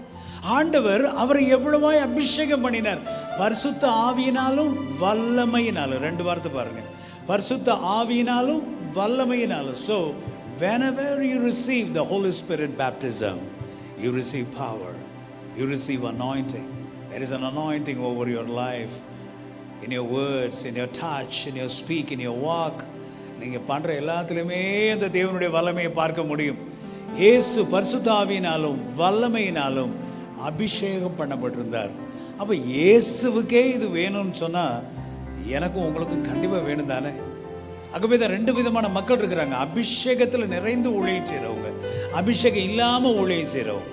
Speaker 1: ஆண்டவர் அவரை எவ்வளவாய் அபிஷேகம் பண்ணினார், பரிசுத்த ஆவியினாலும் வல்லமையினாலும். ரெண்டு வார்த்தை பாருங்க, பரிசுத்த ஆவியினாலும் வல்லமையினாலும். So whenever you receive the Holy Spirit baptism, you receive power, you receive anointing. There is an anointing over your life, in your words, in your touch, in your speak, in your walk. நீங்கள் பண்ணுற எல்லாத்துலேயுமே அந்த தேவனுடைய வல்லமையை பார்க்க முடியும். இயேசு பரிசுத்த ஆவியினாலும் வல்லமையினாலும் அபிஷேகம் பண்ணப்பட்டிருந்தார். அப்போ இயேசுவுக்கே இது வேணும்னு சொன்னால் எனக்கும் உங்களுக்கும் கண்டிப்பாக வேணும் தானே? ஆகவே தான் ரெண்டு விதமான மக்கள் இருக்கிறாங்க. அபிஷேகத்தில் நிறைந்து ஊழியம் செய்கிறவங்க, அபிஷேகம் இல்லாமல் ஊழியம் செய்கிறவங்க.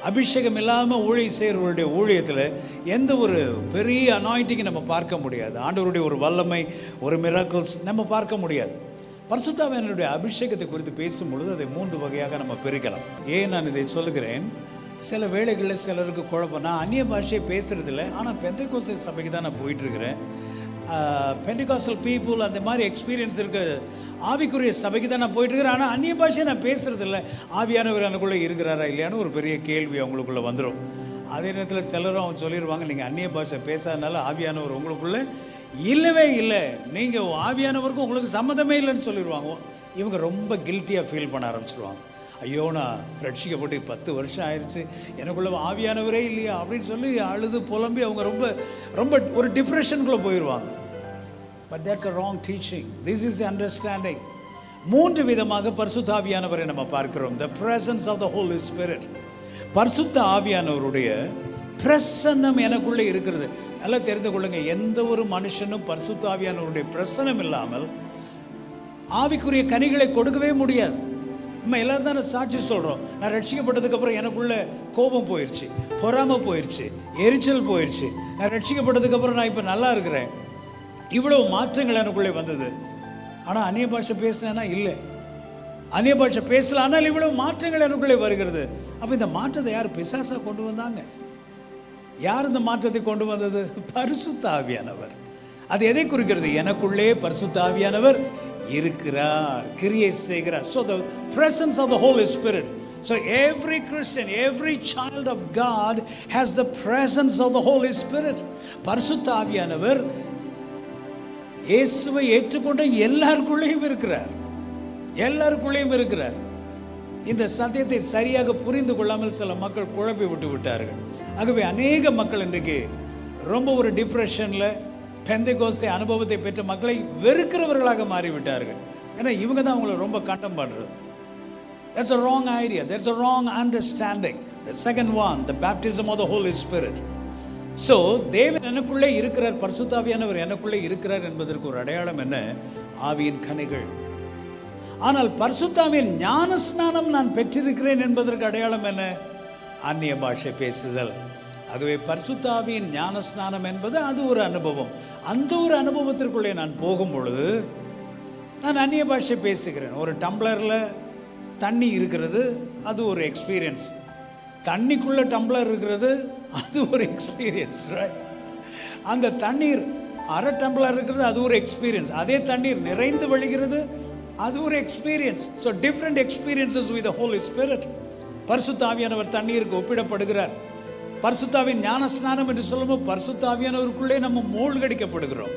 Speaker 1: அபிஷேகம் இல்லாமல் ஊழியம் செய்கிறவருடைய ஊழியத்தில் எந்த ஒரு பெரிய அனாயிண்டிங்கை நம்ம பார்க்க முடியாது. ஆண்டவருடைய ஒரு வல்லமை, ஒரு மிராக்கிள்ஸ் நம்ம பார்க்க முடியாது. பரிசுத்தாவியானவருடைய அபிஷேகத்தை குறித்து பேசும்பொழுது அதை 3 வகையாக நம்ம பிரிக்கலாம். ஏன் நான் இதை சொல்லுகிறேன்? சில வேளைகளில் சிலருக்கு குழப்பம். நான் அந்நிய பாஷையை பேசுகிறதில்ல, ஆனால் பெந்தெகோஸ்தே சபைக்கு தான் நான் போயிட்டுருக்கிறேன். பெந்தெகோஸ்டல் பீப்புள் அந்த மாதிரி எக்ஸ்பீரியன்ஸ் இருக்க ஆவிக்குரிய சபைக்கு தான் நான் போயிட்டுருக்கிறேன், ஆனால் அந்நிய பாஷையை நான் பேசுகிறதில்ல. ஆவியானவர் எனக்குள்ளே இருக்கிறாரா இல்லையான்னு ஒரு பெரிய கேள்வி அவங்களுக்குள்ளே வந்துடும். அதே நேரத்தில் சிலரும் அவங்க சொல்லிடுவாங்க, நீங்கள் அந்நிய பாஷை பேசாதனால ஆவியானவர் உங்களுக்குள்ளே இல்லவே இல்லை, நீங்கள் ஆவியானவருக்கும் உங்களுக்கு சம்மதமே இல்லைன்னு சொல்லிடுவாங்க. இவங்க ரொம்ப கில்ட்டியாக ஃபீல் பண்ண ஆரம்பிச்சிடுவாங்க. ஐயோ, நான் ரட்சிக்கப்பட்டு 10 வருஷம் ஆயிடுச்சு, எனக்குள்ள ஆவியானவரே இல்லையா அப்படின்னு சொல்லி அழுது புலம்பி அவங்க ரொம்ப ரொம்ப ஒரு டிப்ரெஷனுக்குள்ளே போயிடுவாங்க. But that's a wrong teaching. This is the understanding. 3 விதமாக பரிசுத்த ஆவியானவரை நம்ம பார்க்கிறோம். The presence of the Holy Spirit. பரிசுத்த ஆவியானவருடைய பிரசன்னம் எனக்குள்ளே இருக்கிறது. நல்லா தெரிந்து கொள்ளுங்க, எந்த ஒரு மனுஷனும் பரிசுத்த ஆவியானவருடைய பிரசன்னம் இல்லாமல் ஆவிக்குரிய கனிகளை கொடுக்கவே முடியாது. நம்ம எல்லாரும் தானே சாட்சி சொல்கிறோம். நான் ரட்சிக்கப்பட்டதுக்கப்புறம் எனக்குள்ளே கோபம் போயிடுச்சு, பொறாமை போயிடுச்சு, எரிச்சல் போயிடுச்சு. நான் ரட்சிக்கப்பட்டதுக்கப்புறம் நான் இப்போ நல்லா இருக்கிறேன், இவ்வளவு மாற்றங்கள் எனக்குள்ளே வந்தது. ஆனால் அந்நிய பாஷை பேசினேன்னா இல்லை, அந்நிய பாஷை பேசல, ஆனால் இவ்வளவு மாற்றங்கள் எனக்குள்ளே வருகிறது. அப்போ இந்த மாற்றத்தை யார்? பிசாசா கொண்டு வந்தாங்க. யார் இந்த மாற்றத்தை கொண்டு வந்தது? பரிசுத்த ஆவியானவர். அது எதை குறிக்கிறது? எனக்குள்ளே பரிசுத்த ஆவியானவர் இருக்கிறார், கிரியை செய்கிறார். So the presence of the Holy Spirit. So every Christian, every child of God has the presence of the Holy Spirit. பரிசுத்த ஆவியானவர் இயேசுவை ஏற்றுக்கொண்ட எல்லாருக்குள்ளேயும் இருக்கிறார், எல்லாருக்குள்ளேயும் இருக்கிறார். இந்த சத்தியத்தை சரியாக புரிந்து கொள்ளாமல் சில மக்கள் குழப்பி விட்டு விட்டார்கள். ஆகவே அநேக மக்கள் இன்றைக்கு ரொம்ப ஒரு டிப்ரெஷனில் பெந்தெகோஸ்தே அனுபவத்தை பெற்ற மக்களை வெறுக்கிறவர்களாக மாறிவிட்டார்கள். ஏன்னா இவங்க தான் அவங்கள ரொம்ப கண்டம் பண்ணுறது. That's a wrong idea. That's a wrong understanding. The second one, the baptism of the Holy Spirit. So தேவன் எனக்குள்ளே இருக்கிறார், பரிசுத்த ஆவியானவர் எனக்குள்ளே இருக்கிறார் என்பதற்கு ஒரு அடையாளம் என்ன? ஆவியின் கனிகள். ஆனால் பரிசுத்த ஆவியின் ஞானஸ்நானம் நான் பெற்றிருக்கிறேன் என்பதற்கு அடையாளம் என்ன? அந்நிய பாஷை பேசுதல். ஆகவே பரிசுத்த ஆவியின் ஞானஸ்நானம் என்பது அது ஒரு அனுபவம். அந்த ஒரு அனுபவத்திற்குள்ளே நான் போகும் பொழுது நான் அந்நிய பாஷை பேசுகிறேன். ஒரு டம்ளரில் தண்ணி இருக்கிறது, அது ஒரு எக்ஸ்பீரியன்ஸ். தண்ணிக்குள்ளே டம்ளர் இருக்கிறது, அது ஒரு எக்ஸ்பீரியன்ஸ், ரைட்? அந்த தண்ணீர் அரை டம்ளர் இருக்கிறது, அது ஒரு எக்ஸ்பீரியன்ஸ். அதே தண்ணீர் நிறைந்து வழிகிறது, அது ஒரு experience. So different experiences with the Holi Spirit. பரிசுத்த ஆவியானவர் தண்ணீருக்கு ஒப்பிடப்படுகிறார். பரிசுத்தாவின் ஞானஸ்நானம் என்று சொல்லும்போது பரிசுத்த ஆவியானவருக்குள்ளே நம்ம மூழ்கடிக்கப்படுகிறோம்.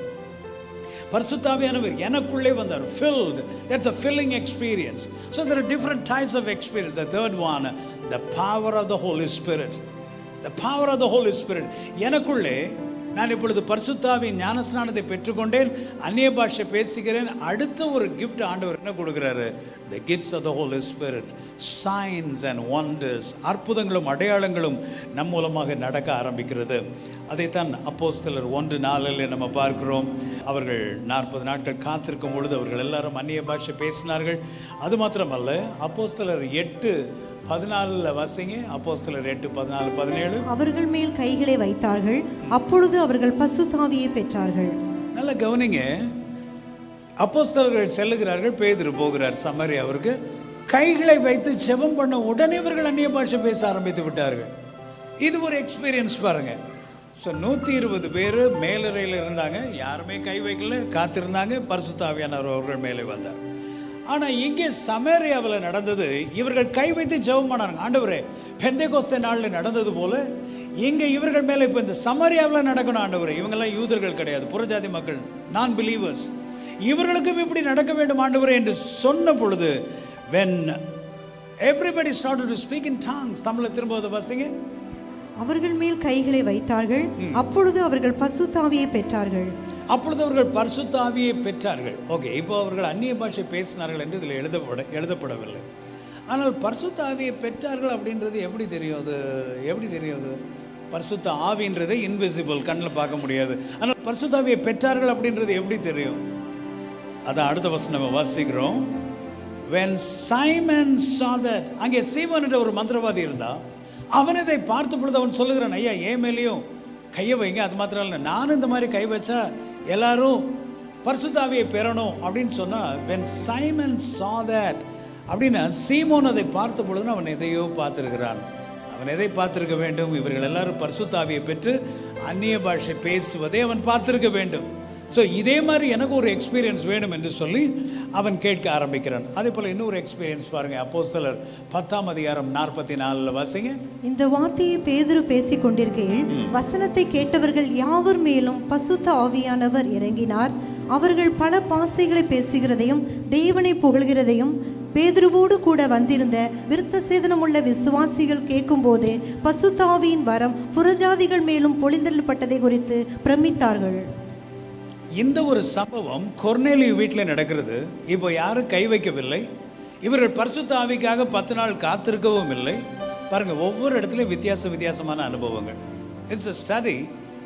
Speaker 1: பரிசுத்த ஆவியானவர் எனக்குள்ளே வந்தார், filled. That's a filling experience. So there are different types of experience. The third one, the power of the Holy Spirit. The power of the Holy Spirit. எனக்குள்ளே நான் இப்பொழுது பரிசுத்த ஆவியின் ஞானஸ்நானத்தை பெற்றுக்கொண்டேன், அந்நிய பாஷை பேசுகிறேன். அடுத்த ஒரு கிஃப்ட் ஆண்டவர் என்ன கொடுக்குறாரு? The gifts of the Holy Spirit. Signs and wonders. அற்புதங்களும் அடையாளங்களும் நம் மூலமாக நடக்க ஆரம்பிக்கிறது. அதைத்தான் அப்போஸ்தலர் 1:4 நம்ம பார்க்கிறோம். அவர்கள் 40 நாட்கள் காத்திருக்கும் பொழுது அவர்கள் எல்லாரும் அந்நிய பாஷை பேசினார்கள். அது மாத்திரமல்ல, அப்போஸ்தலர் 8:14 வாசிங்க. அப்போஸ்தலர் 8:14-17.
Speaker 2: அவர்கள் மேல் கைகளை வைத்தார்கள், அப்பொழுது அவர்கள் பரிசுத்த ஆவியை பெற்றார்கள்.
Speaker 1: நல்ல கவனிங்க. அப்போஸ்தலர்கள் செல்லுகிறார்கள், பேதுரு போகிறார் சமாரியாவிற்கு. கைகளை வைத்து ஜெபம் பண்ண உடனே இவர்கள் அந்நிய பாஷை பேச ஆரம்பித்து விட்டார்கள். இது ஒரு எக்ஸ்பீரியன்ஸ் பாருங்க. ஸோ 120 பேர் மேலறையில் இருந்தாங்க, யாருமே கை வைக்கல, காத்திருந்தாங்க. பரிசுத்த ஆவியானவர் அவர்கள் மேலே வந்தார். ஆனால் இங்கே சமாரியாவில் நடந்தது, இவர்கள் கை வைத்து ஜெபம் பண்ணாங்க. ஆண்டவரே, பெந்தெகோஸ்தே நாளில் நடந்தது போல இங்கே இவர்கள் மேலே இப்போ இந்த சமாரியாவில் நடக்கணும் ஆண்டவரே. இவங்கெல்லாம் யூதர்கள் கிடையாது, புறஜாதி மக்கள், நான் பிலீவர்ஸ். இவர்களுக்கும் இப்படி நடக்க வேண்டும் ஆண்டவரே என்று சொன்ன பொழுது, when everybody started to speak in tongues. தமிழில் திரும்ப வாசிங்க.
Speaker 2: அவர்கள் மேல் கைகளை வைத்தார்கள், அப்பொழுது அவர்கள் பரிசுத்த ஆவியை பெற்றார்கள்.
Speaker 1: அப்பொழுது அவர்கள் பரிசுத்த ஆவியை பெற்றார்கள். ஓகே, இப்போ அவர்கள் அந்நிய பாஷை பேசினார்கள் என்று இதில் எழுதப்படவில்லை. ஆனால் பரிசுத்த ஆவியை பெற்றார்கள் அப்படின்றது எப்படி தெரியும்? அது எப்படி தெரியும்? அது பரிசுத்த ஆவின்றது இன்விசிபிள், கண்ணில் பார்க்க முடியாது. ஆனால் பரிசுத்த ஆவியை பெற்றார்கள் அப்படின்றது எப்படி தெரியும்? அதான் அடுத்த வசனம் நம்ம வாசிக்கிறோம். When Simon saw that, அங்கே சீமோன் என்ற ஒரு மந்திரவாதி இருந்தா, அவன் இதை பார்த்த பொழுது அவன் சொல்லுகிறான், ஐயா என் மேலேயும் கையை வைங்க, அது மாத்திரம் இல்லை நானும் இந்த மாதிரி கை வச்சா எல்லாரும் பரிசுத்த ஆவியை பெறணும் அப்படின்னு சொன்னால், when Simon saw that அப்படின்னா சீமோன் அதை பார்த்த பொழுது அவன் எதையோ பார்த்துருக்கிறான். அவன் எதை பார்த்துருக்க வேண்டும்? இவர்கள் எல்லாரும் பரிசுத்த ஆவியை பெற்று அந்நிய பாஷை பேசுவதை அவன் பார்த்துருக்க வேண்டும். ஸோ இதே மாதிரி எனக்கு ஒரு எக்ஸ்பீரியன்ஸ் வேணும் என்று சொல்லி அவன் கேட்க ஆரம்பிக்கிறான். அதே போல் இன்னொரு எக்ஸ்பீரியன்ஸ் பாருங்கள், அப்போஸ்தலர் 10:44 வாசிங்க.
Speaker 2: இந்த வார்த்தையை பேதுரு பேசிக் கொண்டிருக்கையில் வசனத்தை கேட்டவர்கள் யாவர் மேலும் பசுத்த ஆவியானவர் இறங்கினார். அவர்கள் பல பாஷைகளை பேசுகிறதையும் தேவனை புகழ்கிறதையும் பேதுருவோடு கூட வந்திருந்த விருத்த சேதனமுள்ள விசுவாசிகள் கேட்கும்போது பசுத்த ஆவியின் வரம் புறஜாதிகள் மேலும் பொழிந்தள்ளப்பட்டதை குறித்து பிரமித்தார்கள்.
Speaker 1: இந்த ஒரு சம்பவம் கொர்நேலியு வீட்டில் நடக்கிறது. இப்போ யாரும் கை வைக்கவில்லை. இவர்கள் பரிசுத்த ஆவிக்காக 10 நாள் காத்திருக்கவும் இல்லை. பாருங்க, ஒவ்வொரு இடத்துலையும் வித்தியாசமான அனுபவங்கள். It's a study.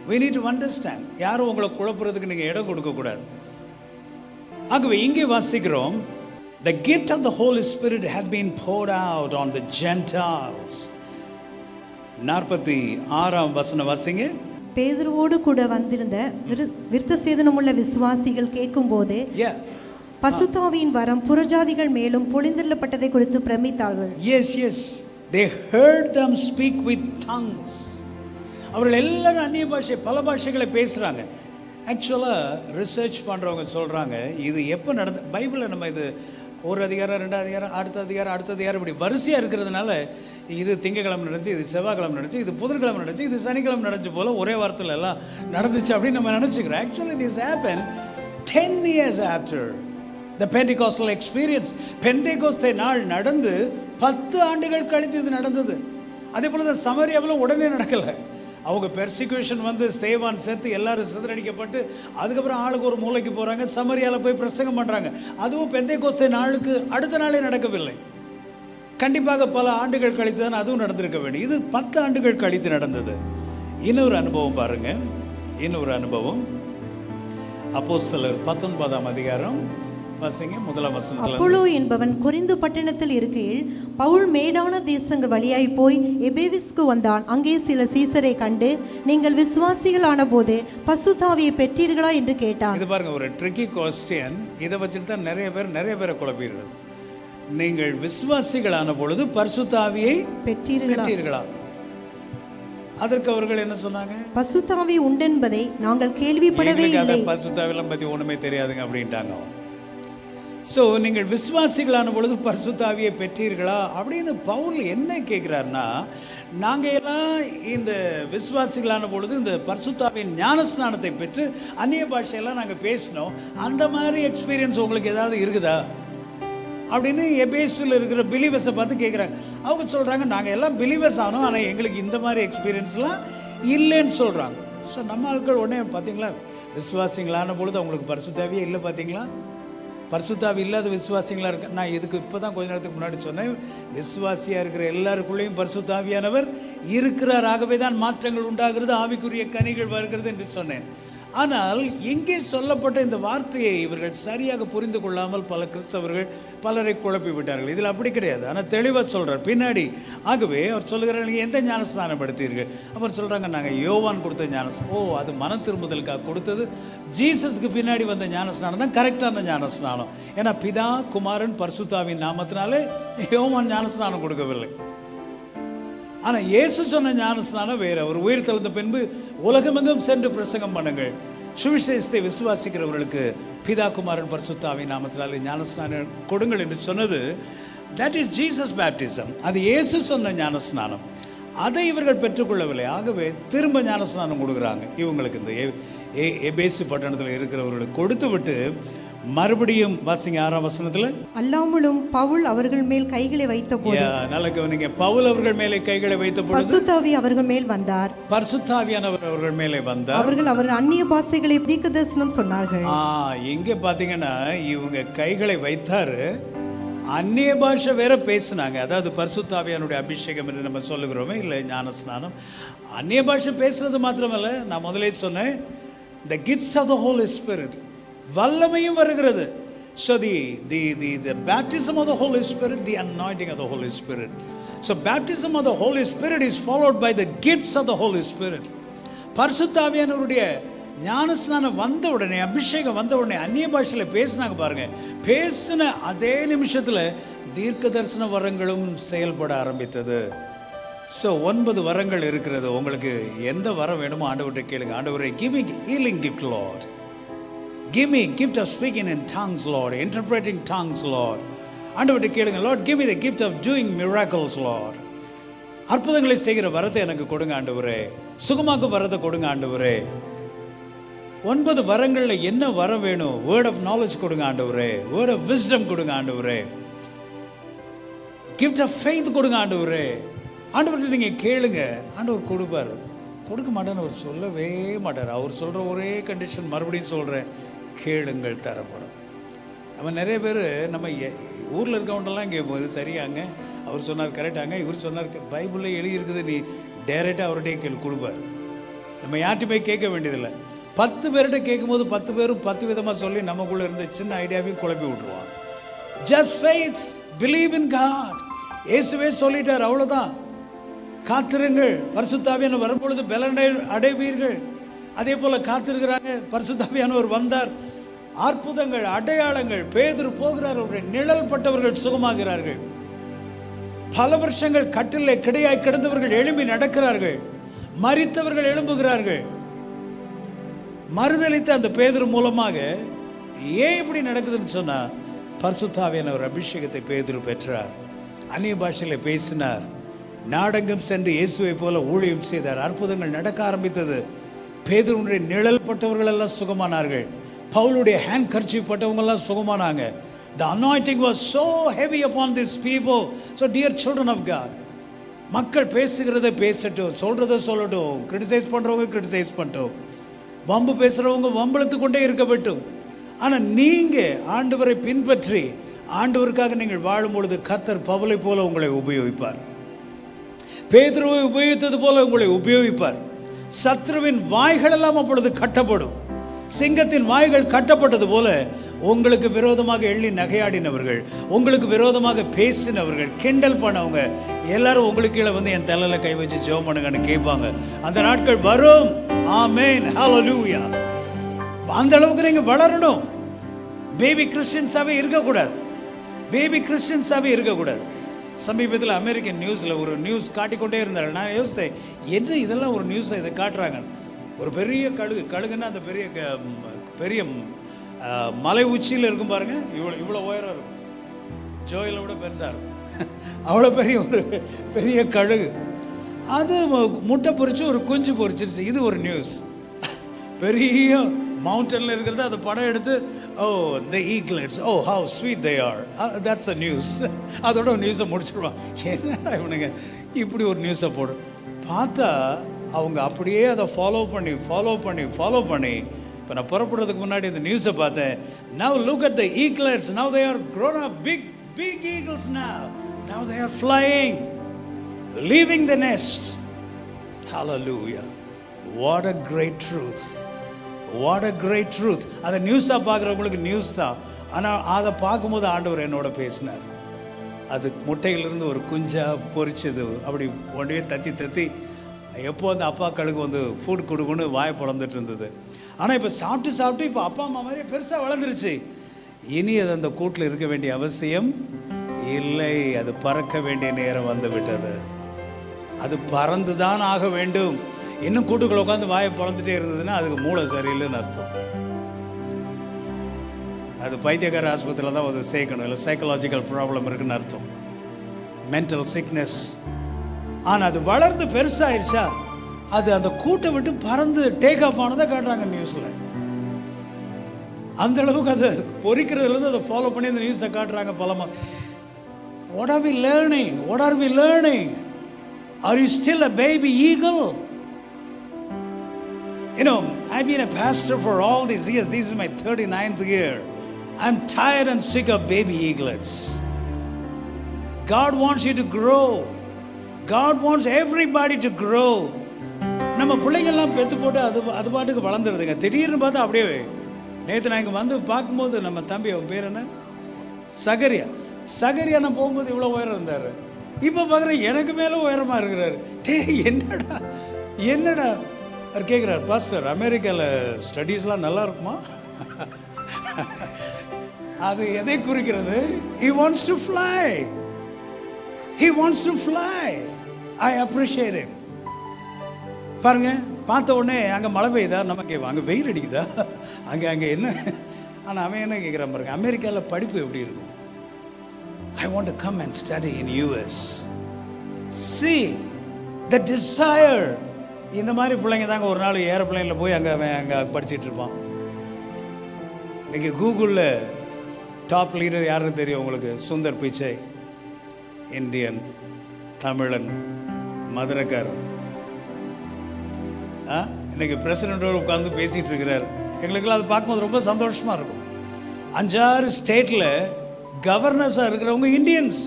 Speaker 1: we need to understand. யாரும் உங்களை குழப்புறதுக்கு நீங்கள் இடம் கொடுக்கக்கூடாது. ஆகவே இங்கே வாசிக்கிறோம், the gift of the Holy Spirit had been poured out on the Gentiles. 46 வசனம் வாசிங்க.
Speaker 2: பேதுருவோடு கூட வந்திருந்த விருத்த சேதனமுள்ள விசுவாசிகள் கேட்கும்போது பசுத்த ஆவியின் வரம் புறஜாதிகள் மேலும் பொழிந்தள்ளப்பட்டதை குறித்து பிரமித்தார்கள்.
Speaker 1: Yes, they heard them speak with tongues. அவர்கள் எல்லாரும் அந்நிய பாஷை, பல பாஷைகளை பேசுகிறாங்க. ஆக்சுவலாக ரிசர்ச் பண்ணுறவங்க சொல்கிறாங்க, இது எப்போ நடந்த பைபிளில் நம்ம இது ஒரு அதிகாரம், 2 அதிகாரம், அடுத்த அதிகாரம் இப்படி வரிசையாக இருக்கிறதுனால இது திங்கக்கிழமை நடந்துச்சு, இது செவ்வாய்க்கிழமை நடந்துச்சு, இது புதன்கிழமை நடந்துச்சு, இது சனிக்கிழமை நடந்துச்சு போல் ஒரே வாரத்தில் எல்லாம் நடந்துச்சு அப்படின்னு நம்ம நினச்சிக்கிறோம். Actually this happen 10 years after the Pentecostal experience. பெந்தேகோஸ்தே நாள் நடந்து 10 ஆண்டுகள் கழித்து இது நடந்தது. அதே போல் தான் சமரியாவில் உடனே நடக்கலை. அவங்க பெர்சிக்யூஷன் வந்து ஸ்தேவான் சேர்த்து எல்லாரும் சிதறடிக்கப்பட்டு அதுக்கப்புறம் ஆளுக்கு ஒரு மூளைக்கு போகிறாங்க, சமரியாவில் போய் பிரசங்கம் பண்ணுறாங்க. அதுவும் பெந்தேகோஸ்தே நாளுக்கு அடுத்த நாளே நடக்கவில்லை. கண்டிப்பாக பல ஆண்டுகள் கழித்து தான் அதுவும் நடந்திருக்க வேண்டும். இது 10 ஆண்டுகள் கழித்து நடந்தது. இன்னொரு அனுபவம் பாருங்க, இன்னொரு அனுபவம் அப்போஸ்தலர் 19 அதிகாரம் வாசிங்க, 1 வசனத்துல.
Speaker 2: அப்போலோ என்பவன் கொரிந்து பட்டணத்தில் இருக்கையில் பவுல் மேடான தேசங்கள் வழியாய் போய் எபேவிஸ்க்கு வந்தான். அங்கே சில சீசரை கண்டு, நீங்கள் விசுவாசிகளான போது பசுத்த ஆவியை பெற்றீர்களா என்று கேட்டான்.
Speaker 1: இது பாருங்க, ஒரு ட்ரிக்கி கொஸ்டின். இதை வச்சுட்டு தான் நிறைய பேரை குழப்பிடுறது. நீங்கள் விசுவாசிகளான பொழுது பரிசுத்த ஆவியை பெற்றீர்களா? அதற்கு அவர்கள் என்ன சொன்னாங்க?
Speaker 2: பசுத்த ஆவி உண்டென்பதை நாங்கள் கேள்விப்படவே இல்லை.
Speaker 1: பரிசுத்த ஆவியெல்லாம் பற்றி ஒன்றுமே தெரியாதுங்க அப்படின்ட்டாங்க. ஸோ நீங்கள் விசுவாசிகளான பொழுது பரிசுத்த ஆவியை பெற்றீர்களா அப்படின்னு பவுல் என்ன கேட்குறாருன்னா, நாங்கள் எல்லாம் இந்த விசுவாசிகளான பொழுது இந்த பரிசுத்த ஆவியின் ஞானஸ்நானத்தை பெற்று அந்நிய பாஷையெல்லாம் நாங்கள் பேசினோம். அந்த மாதிரி எக்ஸ்பீரியன்ஸ் உங்களுக்கு ஏதாவது இருக்குதா அப்படின்னு எபேசில் இருக்கிற பிலீவர்ஸை பார்த்து கேட்குறாங்க. அவங்க சொல்கிறாங்க, நாங்கள் எல்லாம் பிலீவர்ஸ் ஆனோம், ஆனால் எங்களுக்கு இந்த மாதிரி எக்ஸ்பீரியன்ஸ்லாம் இல்லைன்னு சொல்கிறாங்க. ஸோ நம்ம ஆட்கள் உடனே பார்த்தீங்களா, விசுவாசிங்களான பொழுது அவங்களுக்கு பரிசுத்தாவியே இல்லை. பார்த்தீங்களா, பரிசுத்தாவி இல்லாத விசுவாசிங்களாக இருக்கு. நான் இதுக்கு இப்போ தான் கொஞ்ச நேரத்துக்கு முன்னாடி சொன்னேன், விசுவாசியாக இருக்கிற எல்லாருக்குள்ளேயும் பரிசுத்தாவியானவர் இருக்கிறார். ஆகவே தான் மாற்றங்கள் உண்டாகிறது, ஆவிக்குரிய கனிகள் வருகிறது என்று சொன்னேன். ஆனால் இங்கே சொல்லப்பட்ட இந்த வார்த்தையை இவர்கள் சரியாக புரிந்து கொள்ளாமல் பல கிறிஸ்தவர்கள் பலரை குழப்பி விட்டார்கள். இதில் அப்படி கிடையாது. ஆனால் தெளிவாக சொல்கிறார் பின்னாடி. ஆகவே அவர் சொல்லுகிறார், நீங்கள் எந்த ஞானஸ்நானம் படுத்தீர்கள்? அவர் சொல்கிறாங்க, நாங்கள் யோவான் கொடுத்த ஞானஸ்நானம். அது மன திரும்புதலுக்காக கொடுத்தது. ஜீசஸ்க்கு பின்னாடி வந்த ஞானஸ்நானம் தான் கரெக்டான ஞானஸ்நானம். ஏன்னா பிதா குமாரன் பரிசுத்தாவின் நாமத்தினாலே யோவான் ஞானஸ்நானம் கொடுக்கவில்லை. ஆனால் இயேசு சொன்ன ஞானஸ்நானம் வேறு. அவர் உயிர் தெழுந்த பின்பு உலகமெங்கும் சென்று பிரசங்கம் பண்ணுங்கள், சுவிசேஷத்தை விசுவாசிக்கிறவர்களுக்கு பிதா குமாரன் பரிசுத்தாவின் நாமத்தினாலே ஞானஸ்நானம் கொடுங்கள் என்று சொன்னது. That is Jesus baptism. அது இயேசு சொன்ன ஞானஸ்நானம். அதை இவர்கள் பெற்றுக்கொள்ளவில்லை. ஆகவே திரும்ப ஞானஸ்நானம் கொடுக்குறாங்க இவங்களுக்கு. இந்த எபேசு பட்டணத்தில் இருக்கிறவர்களுக்கு கொடுத்து விட்டு மறுபடியும் வாசிங்க 6ஆம் வசனத்தில்.
Speaker 2: அல்லாமலும் பவுல் அவர்கள் மேல் கைகளை வைத்த போது,
Speaker 1: நல்ல கவனிங்க, பவுல் அவர்கள் மேலே கைகளை வைத்த பொழுது
Speaker 2: பரிசுத்தாவி அவர்கள் மேல் வந்தார்.
Speaker 1: பரிசுத்தாவியானவர் அவர்கள் மேலே வந்தார்.
Speaker 2: அவர்கள் அந்நிய பாஷைகளை தீர்க்கதரிசனம் சொன்னார்கள்.
Speaker 1: இங்கே பார்த்தீங்கன்னா இவங்க கைகளை வைத்தாரு, அந்நிய பாஷை வேற பேசினாங்க. அதாவது பரிசுத்தாவியானுடைய அபிஷேகம் என்று நம்ம சொல்லுகிறோமே, இல்லை ஞானஸ்நானம். அந்நிய பாஷை பேசுறது மாத்திரமல்ல, நான் முதலே சொன்னேன், the gifts of the Holy Spirit, வல்லமையும் வருகிறது. So the baptism of the Holy Spirit, the anointing of the Holy Spirit. So baptism of the Holy Spirit is followed by the gifts of the Holy Spirit. பரிசுத்த ஆவியானவருடைய ஞானஸ்நானம் வந்த உடனே, அபிஷேகம் வந்த உடனே அந்நிய பாஷையில் பேசினாங்க பாருங்க. பேசின அதே நிமிஷத்தில் தீர்க்க தரிசன வரங்களும் செயல்பட ஆரம்பித்தது. ஸோ 9 வரங்கள் இருக்கிறது. உங்களுக்கு எந்த வரம் வேணுமோ ஆண்டவர்கிட்ட கேளுங்க. ஆண்டவரே, give me healing gift, Lord. Give me gift of speaking in tongues, Lord. Interpreting tongues, Lord. ஆண்டவர்கிட்ட கேளுங்க. Lord, give me the gift of doing miracles, Lord. அற்புதங்களை செய்கிற வரத்தை எனக்கு கொடுங்க ஆண்டவரே. சுகமாக்கும் வரத்தை கொடுங்க ஆண்டவரே. 9 வரங்களில் என்ன வரம் வேணும்? வேர்ட் ஆஃப் நாலேஜ் கொடுங்க ஆண்டவரே. வேர்ட் ஆஃப் விஸ்டம் கொடுங்க ஆண்டவரே. கிஃப்ட் ஆஃப் ஃபெய்த் கொடுங்க ஆண்டவரே. ஆண்டவர்கிட்ட நீங்கள் கேளுங்க, ஆண்டவர் கொடுப்பார். கொடுக்க மாட்டேன்னு அவர் சொல்லவே மாட்டார். அவர் சொல்கிற ஒரே கண்டிஷன், மறுபடியும் சொல்கிறேன், கேளுங்கள் தரப்படும். நம்ம நிறைய பேர் நம்ம ஊரில் இருக்கவங்கலாம் கேட்போம், இது சரியாங்க, அவர் சொன்னார் கரெக்டாங்க, இவர் சொன்னார், பைபிளில் எழுதியிருக்குது, நீ டைரெக்டாக அவர்கிட்டே கொடுப்பார். நம்ம யார்கிட்ட போய் கேட்க வேண்டியதில்லை. 10 பேர்கிட்ட கேட்கும்போது 10 பேரும் 10 விதமாக சொல்லி நமக்குள்ளே இருந்த சின்ன ஐடியாவையும் குழப்பி விட்டுருவான். Just faith, believe in God. இயேசுவே சொல்லிட்டார், அவ்வளோதான். காத்திருங்கள், பரிசுத்த ஆவியானவர் வரும்பொழுது பலனை அடைவீர்கள். அதே போல் காத்திருக்கிறாங்க. பரிசுத்த ஆவியானவர் வந்தார். அற்புதங்கள், அடையாளங்கள். பேதுரு போகிறார், அவருடைய நிழல் பட்டவர்கள் சுகமாகிறார்கள். பல வருஷங்கள் கட்டிலே கிடையாய் கிடந்தவர்கள் எழும்பி நடக்கிறார்கள். மரித்தவர்கள் எழும்புகிறார்கள். மறுதலித்த அந்த பேதுரு மூலமாக ஏன் இப்படி நடக்குதுன்னு சொன்னா, பரிசுத்த ஆவியானவர் அபிஷேகத்தை பேதுரு பெற்றார். அந்நிய பாஷையில் பேசினார். நாடெங்கும் சென்று இயேசுவை போல ஊழியம் செய்தார். அற்புதங்கள் நடக்க ஆரம்பித்தது. பேதுருடைய நிழல் பட்டவர்கள் எல்லாம் சுகமானார்கள். பவுலுடைய ஹேண்ட் கர்ச்சீஃப் பட்டவங்கெல்லாம் சுகமானாங்க. The anointing was so heavy upon these people. So dear children of God, மக்கள் பேசுகிறத பேசட்டும், சொல்கிறத சொல்லட்டும், கிரிட்டிசைஸ் பண்ணுறவங்க கிரிட்டிசைஸ் பண்ணிட்டோம், வம்பு பேசுகிறவங்க வம்பளத்து கொண்டே இருக்க வேண்டும். ஆனால் நீங்கள் ஆண்டவரை பின்பற்றி ஆண்டவருக்காக நீங்கள் வாழும் பொழுது கர்த்தர் பவுலை போல உங்களை உபயோகிப்பார். பேதுருவை உபயோகித்தது போல உங்களை உபயோகிப்பார். சத்ருவின் வாய்கள் எல்லாம் அப்பொழுது கட்டப்படும். சிங்கத்தின் வாய்கள் கட்டப்பட்டது போல உங்களுக்கு விரோதமாக எள்ளி நகையாடினவர்கள், உங்களுக்கு விரோதமாக பேசினவர்கள், கிண்டல் பண்ணவங்க எல்லாரும் உங்களுக்கு கீழே வந்து என் தலையில் கை வச்சு ஜெபம் பண்ணுங்கன்னு கேட்பாங்க. அந்த நாட்கள் வரும். ஆமென், ஹல்லேலூயா. அந்த அளவுக்கு நீங்கள் வளரணும். பேபி கிறிஸ்டியன்ஸாகவே இருக்கக்கூடாது. பேபி கிறிஸ்டியன்ஸாகவே இருக்கக்கூடாது. சமீபத்தில் அமெரிக்கன் நியூஸில் ஒரு நியூஸ் காட்டிக்கொண்டே இருந்தார். நான் யோசித்தேன், என்ன இதெல்லாம் ஒரு நியூஸை இதை காட்டுறாங்க. ஒரு பெரிய கழுகுன்னா அந்த பெரிய மலை உச்சியில் இருக்கும் பாருங்கள், இவ்வளோ உயரம் இருக்கும், ஜோயிலை விட பெருசாக இருக்கும், அவ்வளோ பெரிய கழுகு. அது முட்டை பொறிச்சு ஒரு குஞ்சு பொறிச்சிருச்சு. இது ஒரு நியூஸ். பெரிய மவுண்டனில் இருக்கிறது அதை படம் எடுத்து, oh the eaglets, oh how sweet they are, that's a news. அதோட நியூஸை முடிச்சிடுவான். என்னடா இவனுங்க இப்படி ஒரு நியூஸை போடு. பார்த்தா அவங்க அப்படியே அதை ஃபாலோ பண்ணி இப்போ நான் புறப்படுறதுக்கு முன்னாடி இந்த நியூஸை பார்த்தேன். Now look at the eaglets, now they are grown up, big eagles now they are flying, leaving the nest. Hallelujah. What a great truth. What a great truth. அதை நியூஸாக பார்க்குறவங்களுக்கு நியூஸ் தான். ஆனால் அதை பார்க்கும்போது ஆண்டவர் என்னோட பேசினார். அது முட்டையிலிருந்து ஒரு குஞ்சாக பொறிச்சது. அப்படி ஒன்றே தத்தி எப்போ அந்த அப்பா கழுகு வந்து ஃபுட் கொடுக்குன்னு வாயை பிளந்துட்டு இருந்தது. ஆனால் இப்போ சாப்பிட்டு இப்போ அப்பா அம்மா மாதிரியே பெருசாக வளர்ந்துருச்சு. இனி அது அந்த கூட்டில் இருக்க வேண்டிய அவசியம் இல்லை. அது பறக்க வேண்டிய நேரம் வந்து விட்டது. அது பறந்து தான் ஆக வேண்டும். இன்னும் கூட்டுக்குள்ள உட்காந்து வாயை பிளந்துட்டே இருந்ததுன்னா அதுக்கு மூளை சரியில்லைன்னு அர்த்தம். அது பைத்தியக்கார ஆஸ்பத்திரியில் தான் வந்து சேர்க்கணும், இல்லை சைக்கலாஜிக்கல் ப்ராப்ளம் இருக்குன்னு அர்த்தம், மென்டல் சிக்னஸ். ஆனால் அது வளர்ந்து பெருசாகிடுச்சா அது அந்த கூட்டை விட்டு பறந்து டேக் ஆஃப் ஆனதை காட்டுறாங்க நியூஸில். அந்த அளவுக்கு அதை பொறிக்கிறதுலேருந்து அதை ஃபாலோ பண்ணி அந்த நியூஸை காட்டுறாங்க பலமாக. What are we learning? What are we learning? Are you still a baby eagle? You know, I've been a pastor for all these years. This is my 39th year. I'm tired and sick of baby eaglets. God wants you to grow. God wants everybody to grow. நம்ம பிள்ளைங்கள்லாம் பெற்று போட்டு அது பாட்டுக்கு வளர்ந்துருதுங்க. திடீர்னு பார்த்தா அப்படியே நேற்று நான் இங்கே வந்து பார்க்கும்போது நம்ம தம்பி, அவன் பேர் என்ன, சகரியா நான் போகும்போது இவ்வளோ உயரம் இருந்தார். இப்போ பார்க்குறேன் எனக்கு மேலே உயரமாக இருக்கிறாரு. என்னடா அவர் கேட்குறாரு, பாஸ்டர் அமெரிக்காவில் ஸ்டடீஸ்லாம் நல்லா இருக்குமா? அது எதை குறிக்கிறது? He wants to fly. He wants to fly. I appreciate him. பாருங்க, பார்த்த உடனே அங்கே மழை பெய்யுதா, நமக்கு அங்கே வெயில் அடிக்குதா, அங்கே என்ன, ஆனால் அவன் என்ன கேட்குறான் பாருங்க, அமெரிக்காவில் படிப்பு எப்படி இருக்கும்? I want to come and study in US. See the desire. இந்த மாதிரி பிள்ளைங்க தாங்க ஒரு நாள் ஏரோப்ளேனில் போய் அங்கே படிச்சுட்டு இருப்பான். இன்றைக்கி கூகுளில் டாப் லீடர் யாருன்னு தெரியும் உங்களுக்கு? சுந்தர் பிச்சை, இந்தியன், தமிழன், மதுரக்கார். இன்றைக்கி பிரசிடெண்ட்டோடு உட்காந்து பேசிகிட்டு இருக்கிறார். எங்களுக்கெல்லாம் அது பார்க்கும்போது ரொம்ப சந்தோஷமாக இருக்கும். 5-6 ஸ்டேட்டில் கவர்னர்ஸாக இருக்கிறவங்க இந்தியன்ஸ்.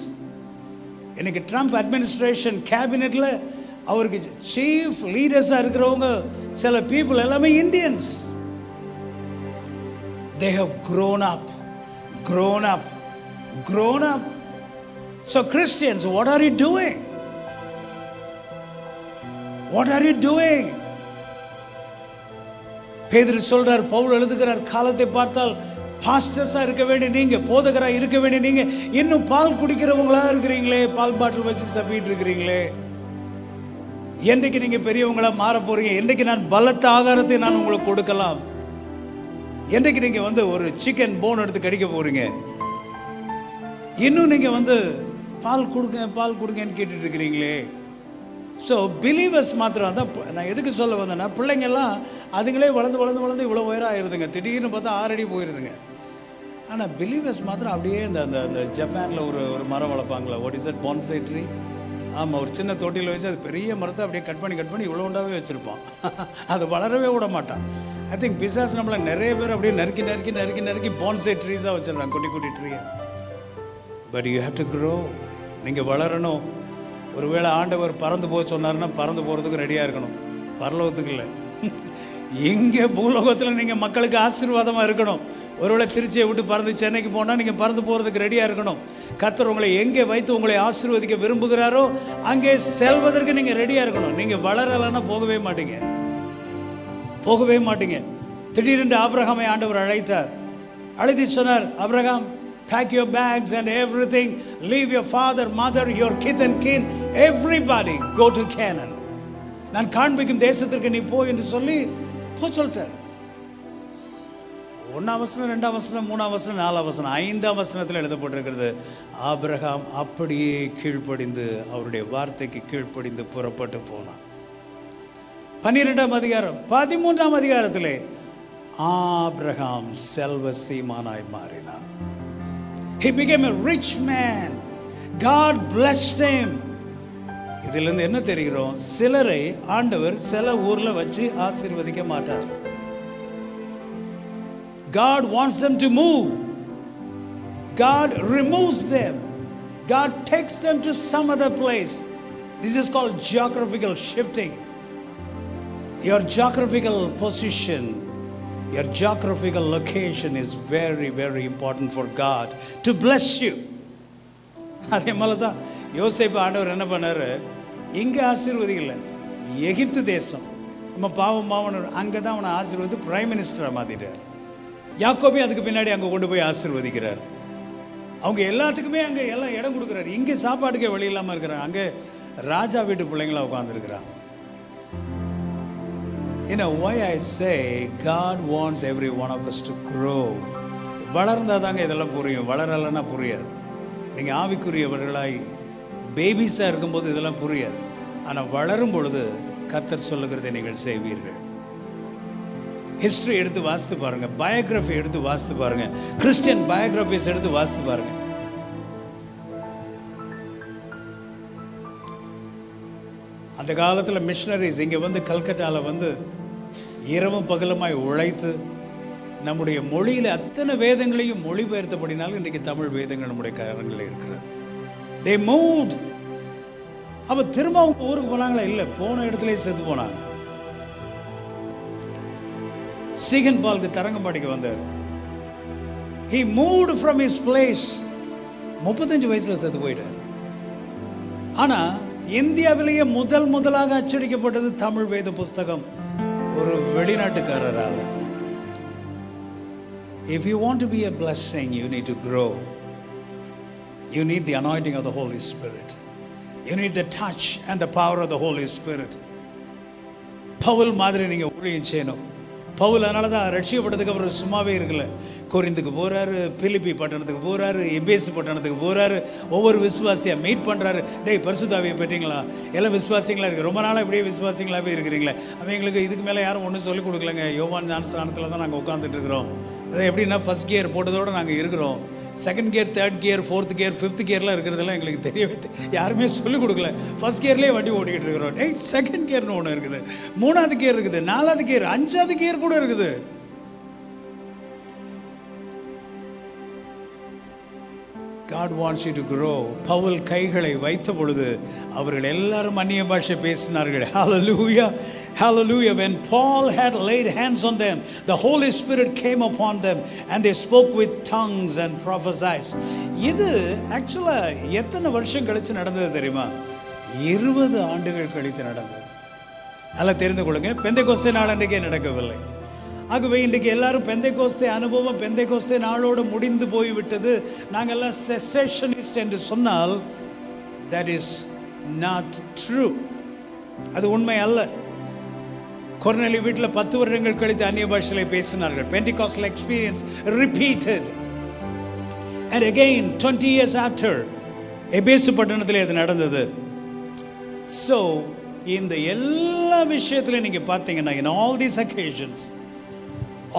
Speaker 1: இன்றைக்கி ட்ரம்ப் அட்மினிஸ்ட்ரேஷன் கேபினெட்டில் அவருக்கு சீஃப் லீடர்ஸாக இருக்கிறவங்க சில பீப்புள் எல்லாமே Indians. They have grown up. So Christians, what are you doing? பேதுரு சொல்றார், பவுல் எழுதுகிறார், காலத்தை பார்த்தால் பாஸ்டர்ஸாக இருக்க வேண்டிய நீங்கள், போதகராக இருக்க வேண்டிய நீங்கள் இன்னும் பால் குடிக்கிறவங்களா இருக்கிறீங்களே, பால் பாட்டில் வச்சு சப்பிட்டு இருக்கிறீங்களே. என்றைக்கு நீங்கள் பெரியவங்களா மாற போறீங்க? என்றைக்கு நான் பலத்த ஆகாரத்தை நான் உங்களுக்கு கொடுக்கலாம்? என்றைக்கு நீங்கள் ஒரு சிக்கன் போன் எடுத்து கடிக்க போகிறீங்க? இன்னும் நீங்கள் பால் கொடுங்கன்னு கேட்டுட்டு இருக்கிறீங்களே. ஸோ பிலீவர்ஸ் மாத்திரம் தான். நான் எதுக்கு சொல்ல வந்தேன்னா, பிள்ளைங்கள்லாம் அதுங்களே வளர்ந்து இவ்வளோ உயரம் ஆயிடுதுங்க. திடீர்னு பார்த்தா 6 அடி போயிடுதுங்க. ஆனால் பிலீவர்ஸ் மாத்திரம் அப்படியே அந்த ஜப்பானில் ஒரு மரம் வளர்ப்பாங்களா, வாட் இஸ் தட், பான்சை ட்ரீ. ஆமாம், ஒரு சின்ன தொட்டியில் வச்சு அது பெரிய மரத்தை அப்படியே கட் பண்ணி இவ்வளோ உண்டாவே வச்சுருப்பான். அது வளரவே விட மாட்டான். ஐ திங்க் பிசாஸ் நம்மளை நிறைய பேர் அப்படியே நறுக்கி பான்சை ட்ரீஸாக வச்சுருக்காங்க, குட்டி ட்ரீயை. But you have to grow. நீங்கள் வளரணும். ஒருவேளை ஆண்டவர் பறந்து போக சொன்னார்னா பறந்து போகிறதுக்கு ரெடியாக இருக்கணும். பரலோகத்துக்கு இல்லை, இங்கே பூலோகத்தில் நீங்கள் மக்களுக்கு ஆசீர்வாதமாக இருக்கணும். ஒருவேளை திருச்சியை விட்டு பறந்து சென்னைக்கு போனால் நீங்கள் பறந்து போகிறதுக்கு ரெடியாக இருக்கணும். கர்த்தர் உங்களை எங்கே வைத்து உங்களை ஆசீர்வதிக்க விரும்புகிறாரோ அங்கே செல்வதற்கு நீங்கள் ரெடியாக இருக்கணும். நீங்கள் வளரலைன்னா போகவே மாட்டீங்க. திடீரென்று ஆபிரகாமை ஆண்டவர் அழைத்து சொன்னார், Abraham, pack your bags and everything, leave your father, mother, your kith and kin, everybody, go to Canaan. நான் காண்பிக்கும் தேசத்திற்கு நீ போ என்று சொல்லி சொல்லிட்டார். 1ஆம் வசனம், 2ஆம் வசனம், 3ஆம் வசனம், 4ஆம் வசனம், 5ஆம் வசனத்தில் எழுதப்பட்டிருக்கிறது, ஆபிரகாம் அப்படியே கீழ்ப்படிந்து அவருடைய வார்த்தைக்கு கீழ்ப்படிந்து புறப்பட்டு போனான். 12ஆம் அதிகாரம் 13ஆம் அதிகாரத்திலே ஆபிரகாம் செல்வ சீமானாய் மாறினான். He became a rich man. God blessed him. இதிலிருந்து என்ன தெரிகிறோம்? சிலரை ஆண்டவர் சில ஊர்ல வச்சு ஆசீர்வதிக்க மாட்டார். God wants them to move. God removes them. God takes them to some other place. This is called geographical shifting. Your geographical position, your geographical location is very, very important for God to bless you. அதே மாதிரி தான் யோசேப்பு ஆண்டவர் என்ன பண்ணாரு, இங்கே ஆசீர்வதிக்கல, எகிப்து தேசம் நம்ம பாவம் அங்கே தான் அவனை ஆசீர்வதி பிரைம் மினிஸ்டராக மாற்றிட்டார். யாக்கோபையும் அதுக்கு பின்னாடி அங்கே கொண்டு போய் ஆசீர்வதிக்கிறார். அவங்க எல்லாத்துக்குமே அங்கே எல்லாம் இடம் கொடுக்குறாரு. இங்கே சாப்பாட்டுக்கே வழி இல்லாமல் இருக்கிறாங்க, அங்கே ராஜா வீட்டு பிள்ளைங்களா உட்காந்துருக்கிறாங்க. You know why I say God wants every one of us to grow. வளர்ந்தால் தாங்க இதெல்லாம் புரியும், வளரலைன்னா புரியாது. நீங்கள் ஆவிக்குரியவர்களாய் பேபிஸாக இருக்கும்போது இதெல்லாம் புரியாது. ஆனால் வளரும் பொழுது கர்த்தர் சொல்லுகிறதை நீங்கள் செய்வீர்கள். ஹிஸ்ட்ரி எடுத்து வாசித்து பாருங்கள், பயோகிராஃபி எடுத்து வாசித்து பாருங்கள், கிறிஸ்டியன் பயோகிராஃபிஸ் எடுத்து வாசித்து பாருங்கள். அந்த காலத்தில் மிஷனரிஸ் இங்கே கல்கட்டாவில் இரவும் பகலுமாய் உழைத்து நம்முடைய மொழியில் அத்தனை வேதங்களையும் மொழிபெயர்த்தபடினாலும் இன்றைக்கு தமிழ் வேதங்கள் நம்முடைய கரங்களில் இருக்கிறது. They moved. அப்போ திரும்ப அவங்க ஊருக்கு போனாங்களா? இல்லை, போன இடத்துலேயே செத்து போனாங்க. சீகன் பால்க்கு தரங்கம்பாடிக்கு வந்தார். He moved from his place. 35 வயசுல செத்து போயிட்டார். ஆனா இந்தியாவிலேயே முதலாக அச்சடிக்கப்பட்டது தமிழ் வேத புஸ்தகம் ஒரு வெளிநாட்டுக்காரரால. If you want to be a blessing, you need to grow. You need the anointing of the Holy Spirit. You need the touch and the power of the Holy Spirit. Pavul மாதிரி நீங்கள் ஊழியம் செய்யணும். பவுல் அதனால தான் ரட்சிக்கப்பட்டதுக்கு அப்புறம் சும்மாவே இருக்கல. கொரிந்துக்கு போகிறாரு, பிலிப்பி பட்டணத்துக்கு போகிறாரு, எபேசு பட்டணத்துக்கு போகிறாரு, ஒவ்வொரு விசுவாசியாக மீட் பண்ணுறாரு. டேய் பரிசுத்தாவியை பெற்றீங்களா? எல்லாம் விசுவாசிங்களாக இருக்குது. ரொம்ப நாளாக இப்படியே விசுவாசிங்களாகவே இருக்கிறீங்களே. அவன் எங்களுக்கு இதுக்கு மேலே யாரும் ஒன்றும் சொல்லிக் கொடுக்கலங்க. யோவான் ஞானஸ்நானத்தில் தான் நாங்கள் உட்காந்துட்டு இருக்கிறோம். அதை எப்படின்னா ஃபஸ்ட் கியர் போட்டதோடு நாங்கள் இருக்கிறோம். Second gear, third gear, fourth gear, fifth கியர்லாம் இருக்கிறதெல்லாம் எங்களுக்கு தெரியவே யாருமே சொல்லிக் கொடுக்கல. ஃபஸ்ட் கியர்லேயே வண்டி ஓட்டிகிட்டு இருக்கிறோம். செகண்ட் கியர்னு ஒன்று இருக்குது, 3வது கியர் இருக்குது, 4வது கியர், 5வது கியர் கூட இருக்குது. God wants you to grow. Pavul கைகளை வைத்த பொழுது அவர்கள் எல்லாரும் அந்நிய பாஷை பேசினார்கள். Hallelujah. Hallelujah. When Paul had laid hands on them, the Holy Spirit came upon them and they spoke with tongues and prophesied. இது ஆக்சுவலா எத்தனை வருஷம் கழிச்சு நடந்தது தெரியுமா? 20 ஆண்டுகள் கழித்து நடந்தது. அதெல்லாம் தெரிந்து கொள்ளுங்க. பெந்தைக்கோஸ்தே நாள் அன்றைக்கே நடக்கவில்லை. ஆகவே இன்றைக்கு எல்லாரும் பெந்தைக்கோஸ்தே அனுபவம் பெந்தைக்கோஸ்தே நாளோடு முடிந்து போய்விட்டது, நாங்கள்லாம் செசேஷனிஸ்ட் என்று சொன்னால் that is not true. அது உண்மை அல்ல. கொர்நேலியு வீட்டில் 10 வருடங்கள் கழித்து அந்நிய பாஷையிலே பேசினார்கள். Pentecostal experience repeated and again 20 years after எபேசு பட்டணத்திலே அது நடந்தது. ஸோ இந்த எல்லா விஷயத்திலையும் நீங்கள் பார்த்தீங்கன்னா in all these occasions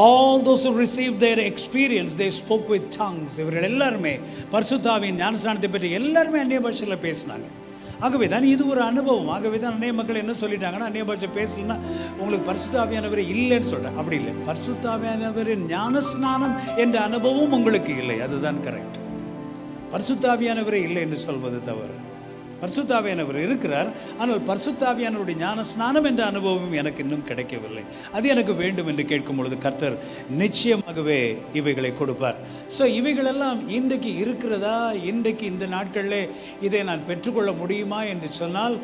Speaker 1: all those who received their experience they spoke with tongues. இவர்கள் எல்லாருமே பரிசுத்தாவின் ஞானஸ்நானத்தை பற்றி எல்லாருமே அந்நிய பாஷையில் பேசினாங்க. ஆகவே தான் இது ஒரு அனுபவம். ஆகவே தான் அநேக மக்கள் என்ன சொல்லிட்டாங்கன்னா, அந்நிய பாஷை பேசலன்னா உங்களுக்கு பரிசுத்தாவியானவரே இல்லைன்னு சொல்கிறேன். அப்படி இல்லை. பரிசுத்தாவியானவரின் ஞானஸ்நானம் என்ற அனுபவம் உங்களுக்கு இல்லை, அதுதான் கரெக்ட். பரிசுத்தாவியானவரே இல்லை என்று சொல்வது தவறு. பரிசுத்தாவியானவர் இருக்கிறார், ஆனால் பரிசுத்தாவியானவருடைய ஞான ஸ்நானம் என்ற அனுபவம் எனக்கு இன்னும் கிடைக்கவில்லை. அது எனக்கு வேண்டும் என்று கேட்கும் பொழுது கர்த்தர் நிச்சயமாகவே இவைகளை கொடுப்பார். ஸோ இவைகளெல்லாம் இன்றைக்கு இருக்கிறதா? இன்றைக்கு இந்த நாட்களில் இதை நான் பெற்றுக்கொள்ள முடியுமா என்று சொன்னால்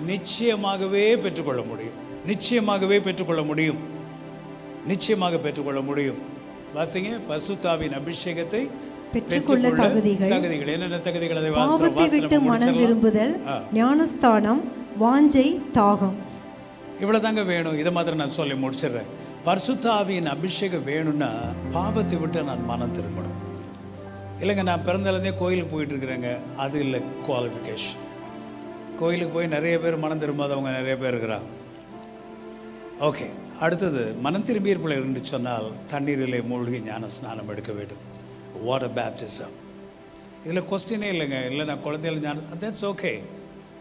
Speaker 1: நிச்சயமாகவே பெற்றுக்கொள்ள முடியும். நிச்சயமாகவே பெற்றுக்கொள்ள முடியும். நிச்சயமாக பெற்றுக்கொள்ள முடியும். வாசிங்க, பரிசுத்தாவின் அபிஷேகத்தை
Speaker 2: பெற்றுக்கொள்ள தகுதிகள்.
Speaker 1: என்னென்ன தகுதிகள்? அதை
Speaker 2: பாவத்தை விட்டு மனம் திரும்புதல், ஞானஸ்தானம், வாஞ்சை, தாகம்.
Speaker 1: இவ்வளவு தாங்க வேணும். இதை மாத்திரம் நான் சொல்லி முடிச்சிடுறேன். பரிசுத்தாவியின் அபிஷேகம் வேணும்னா பாவத்தை விட்டு நான் மனம் திரும்பணும். இல்லைங்க, நான் பிறந்தலேருந்தே கோயிலுக்கு போயிட்டு இருக்கிறேங்க, அது இல்லை குவாலிஃபிகேஷன். கோயிலுக்கு போய் நிறைய பேர் மனம் திரும்பாதவங்க நிறைய பேர் இருக்கிறாங்க. ஓகே, அடுத்தது மனம் திரும்பியிருப்பில் இருந்து சொன்னால் தண்ணீரிலே மூழ்கி ஞான ஸ்நானம் எடுக்க வேண்டும். Water baptism. இதில் கொஸ்டினே இல்லைங்க. இல்லை நான் குழந்தைகள் ஞானம், தட்ஸ் ஓகே,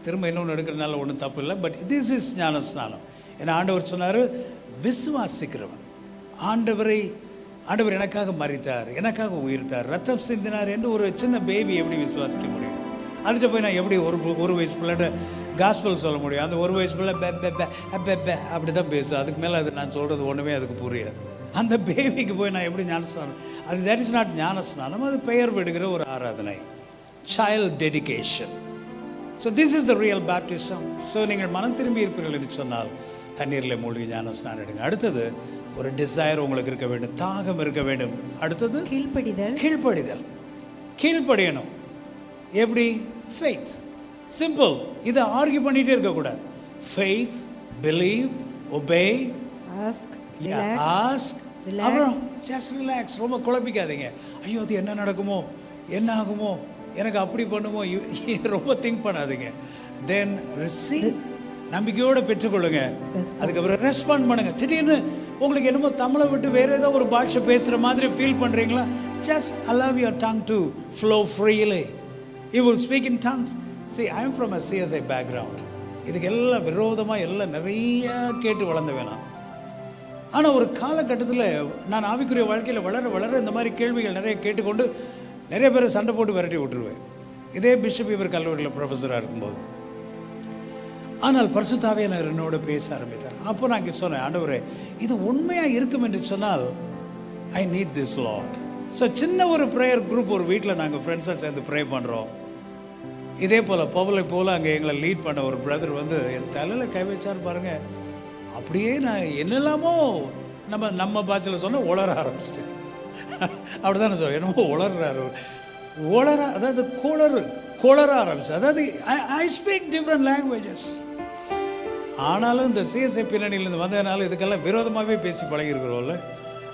Speaker 1: திரும்ப இன்னொன்று எடுக்கிறதுனால ஒன்றும் தப்பு இல்லை. பட் திஸ் இஸ் ஞான ஸ்நானம். ஏன்னா ஆண்டவர் சொன்னார், விசுவாசிக்கிறவன் ஆண்டவர் எனக்காக மரித்தார், எனக்காக உயிர்த்தார், ரத்தம் சிந்தினார் என்று ஒரு சின்ன பேபி எப்படி விசுவாசிக்க முடியும்? அதுகிட்ட போய் நான் எப்படி ஒரு வயசு பிள்ளைகிட்ட காஸ்பல் சொல்ல முடியும்? அந்த ஒரு வயசு பிள்ளை அப்படி தான் பேசும். அதுக்கு மேலே அது நான் சொல்கிறது ஒன்றுமே அதுக்கு புரியாது. அந்த பேபிக்கு போய் நான் எப்படி ஞானஸ்நானம்? அது தட் இஸ் நாட் ஞானஸ்நானம், அது பெயர் விடுகிற ஒரு ஆராதனை, child dedication. So this is the real baptism. So நீங்கள் மனம் திரும்பி இருப்பீர்கள் என்று சொன்னால் தண்ணீரில் மூழ்கி ஞானஸ்நானம் எடுங்க. அடுத்தது ஒரு டிசைர் உங்களுக்கு இருக்க வேண்டும், தாகம் இருக்க வேண்டும். அடுத்தது கீழ்ப்படியணும். எப்படி? ஃபெய்த். சிம்பிள். இதை ஆர்கியூ பண்ணிகிட்டே இருக்கக்கூடாது. ஃபெய்த், பிலீவ், ஒபே,
Speaker 2: ஆஸ்க்,
Speaker 1: அப்புறம் ஜஸ்ட் ரிலாக்ஸ். ரொம்ப குழப்பிக்காதீங்க. ஐயோ அது என்ன நடக்குமோ, என்ன ஆகுமோ, எனக்கு அப்படி பண்ணுமோ, ரொம்ப திங்க் பண்ணாதீங்க. தென் ரிசீவ், நம்பிக்கையோடு பெற்றுக்கொள்ளுங்க. அதுக்கப்புறம் ரெஸ்பாண்ட் பண்ணுங்க. திடீர்னு உங்களுக்கு என்னமோ தமிழை விட்டு வேற ஏதோ ஒரு பாஷை பேசுகிற மாதிரி ஃபீல் பண்ணுறீங்களா? Just allow your tongue to flow freely. You will speak in tongues. See, I am from a CSI background. இதுக்கு எல்லாம் விரோதமாக எல்லாம் நிறைய கேட்டு வளர்ந்த வேணாம். ஆனால் ஒரு காலகட்டத்தில் நான் ஆவிக்குரிய வாழ்க்கையில் வளர இந்த மாதிரி கேள்விகள் நிறைய கேட்டுக்கொண்டு நிறைய பேரை சண்டை போட்டு விரட்டி விட்டுருவேன். இதே பிஷப் இவர் கல்லூரியில் ப்ரொஃபஸராக இருக்கும்போது ஆனால் பரிசுத்த ஆவியானவர் என்னோடு பேச ஆரம்பித்தார். அப்போ நான் சொன்னேன், ஆண்டவரே இது உண்மையாக இருக்கும் என்று சொன்னால் I need this Lord. So சின்ன ஒரு ப்ரேயர் குரூப் ஒரு வீட்டில் நாங்கள் ஃப்ரெண்ட்ஸாக சேர்ந்து ப்ரே பண்ணுறோம். இதே போல் பவுலை போல் அங்கே எங்களை லீட் பண்ண ஒரு பிரதர் வந்து என் தலையில் கை வச்சார் பாருங்கள். அப்படியே நான் என்னெல்லாமோ நம்ம பாஷையில் சொன்னால் உளர ஆரம்பிச்சிட்டேன். அப்படி தானே சொல்ல, என்னமோ உளர்றாரு, அதாவது குளர ஆரம்பிச்சு. அதாவது ஐ ஸ்பீக் டிஃப்ரெண்ட் லாங்குவேஜஸ். ஆனாலும் இந்த சிஎஸ்ஐ பின்னணியிலேருந்து வந்ததுனால இதுக்கெல்லாம் விரோதமாகவே பேசி பழகிருக்கிறோம்ல.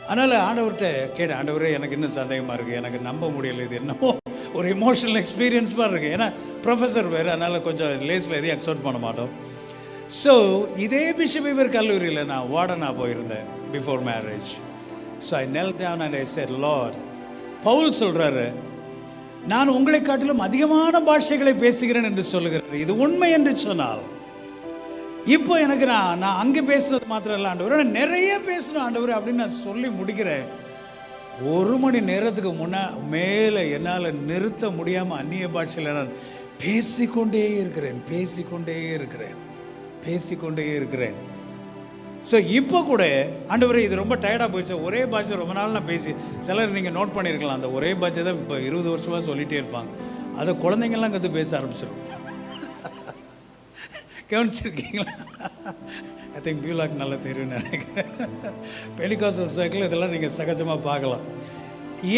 Speaker 1: அதனால் ஆண்டவர்கிட்ட கேட்டேன், ஆண்டவரே எனக்கு இன்னும் சந்தேகமாக இருக்குது, எனக்கு நம்ப முடியலை, இது என்னமோ ஒரு எமோஷனல் எக்ஸ்பீரியன்ஸ் மாதிரி இருக்குது. ஏன்னா ப்ரொஃபஸர் வேறு, அதனால் கொஞ்சம் லேஸில் எதையும் அக்செப்ட் பண்ண மாட்டோம். ஸோ இதே பிஷப் இவர் கல்லூரியில் நான் வார்டனாக போயிருந்தேன் before marriage. So I knelt down and I said, Lord, பவுல் சொல்கிறாரு, நான் உங்களை காட்டிலும் அதிகமான பாஷைகளை பேசுகிறேன் என்று சொல்லுகிறேன். இது உண்மை என்று சொன்னால் இப்போ எனக்கு நான் அங்கே பேசுகிறது மாத்திரம் இல்லை ஆண்டவர், நிறைய பேசணும் ஆண்டவர் அப்படின்னு நான் சொல்லி முடிக்கிறேன். 1 மணி நேரத்துக்கு மேலே என்னால் நிறுத்த முடியாமல் அந்நிய பாஷையில் நான் பேசிக்கொண்டே இருக்கிறேன். ஸோ இப்போ கூட ஆண்டவரே இது ரொம்ப டயர்டாக போயிடுச்சு, ஒரே பாஷை ரொம்ப நாள் நான் பேசி, சிலர் நீங்கள் நோட் பண்ணியிருக்கலாம், அந்த ஒரே பாஷை தான் இப்போ 20 வருஷமாக சொல்லிகிட்டே இருப்பாங்க. அதை குழந்தைங்கள்லாம் கற்று பேச ஆரம்பிச்சிடும். கவனிச்சிருக்கீங்களா? ஐ திங்க் பியூலாக்கு நல்லா தெரியும்னு நினைக்கிறேன். பெலிகாஸ்டல் சர்க்கிள் இதெல்லாம் நீங்கள் சகஜமாக பார்க்கலாம்.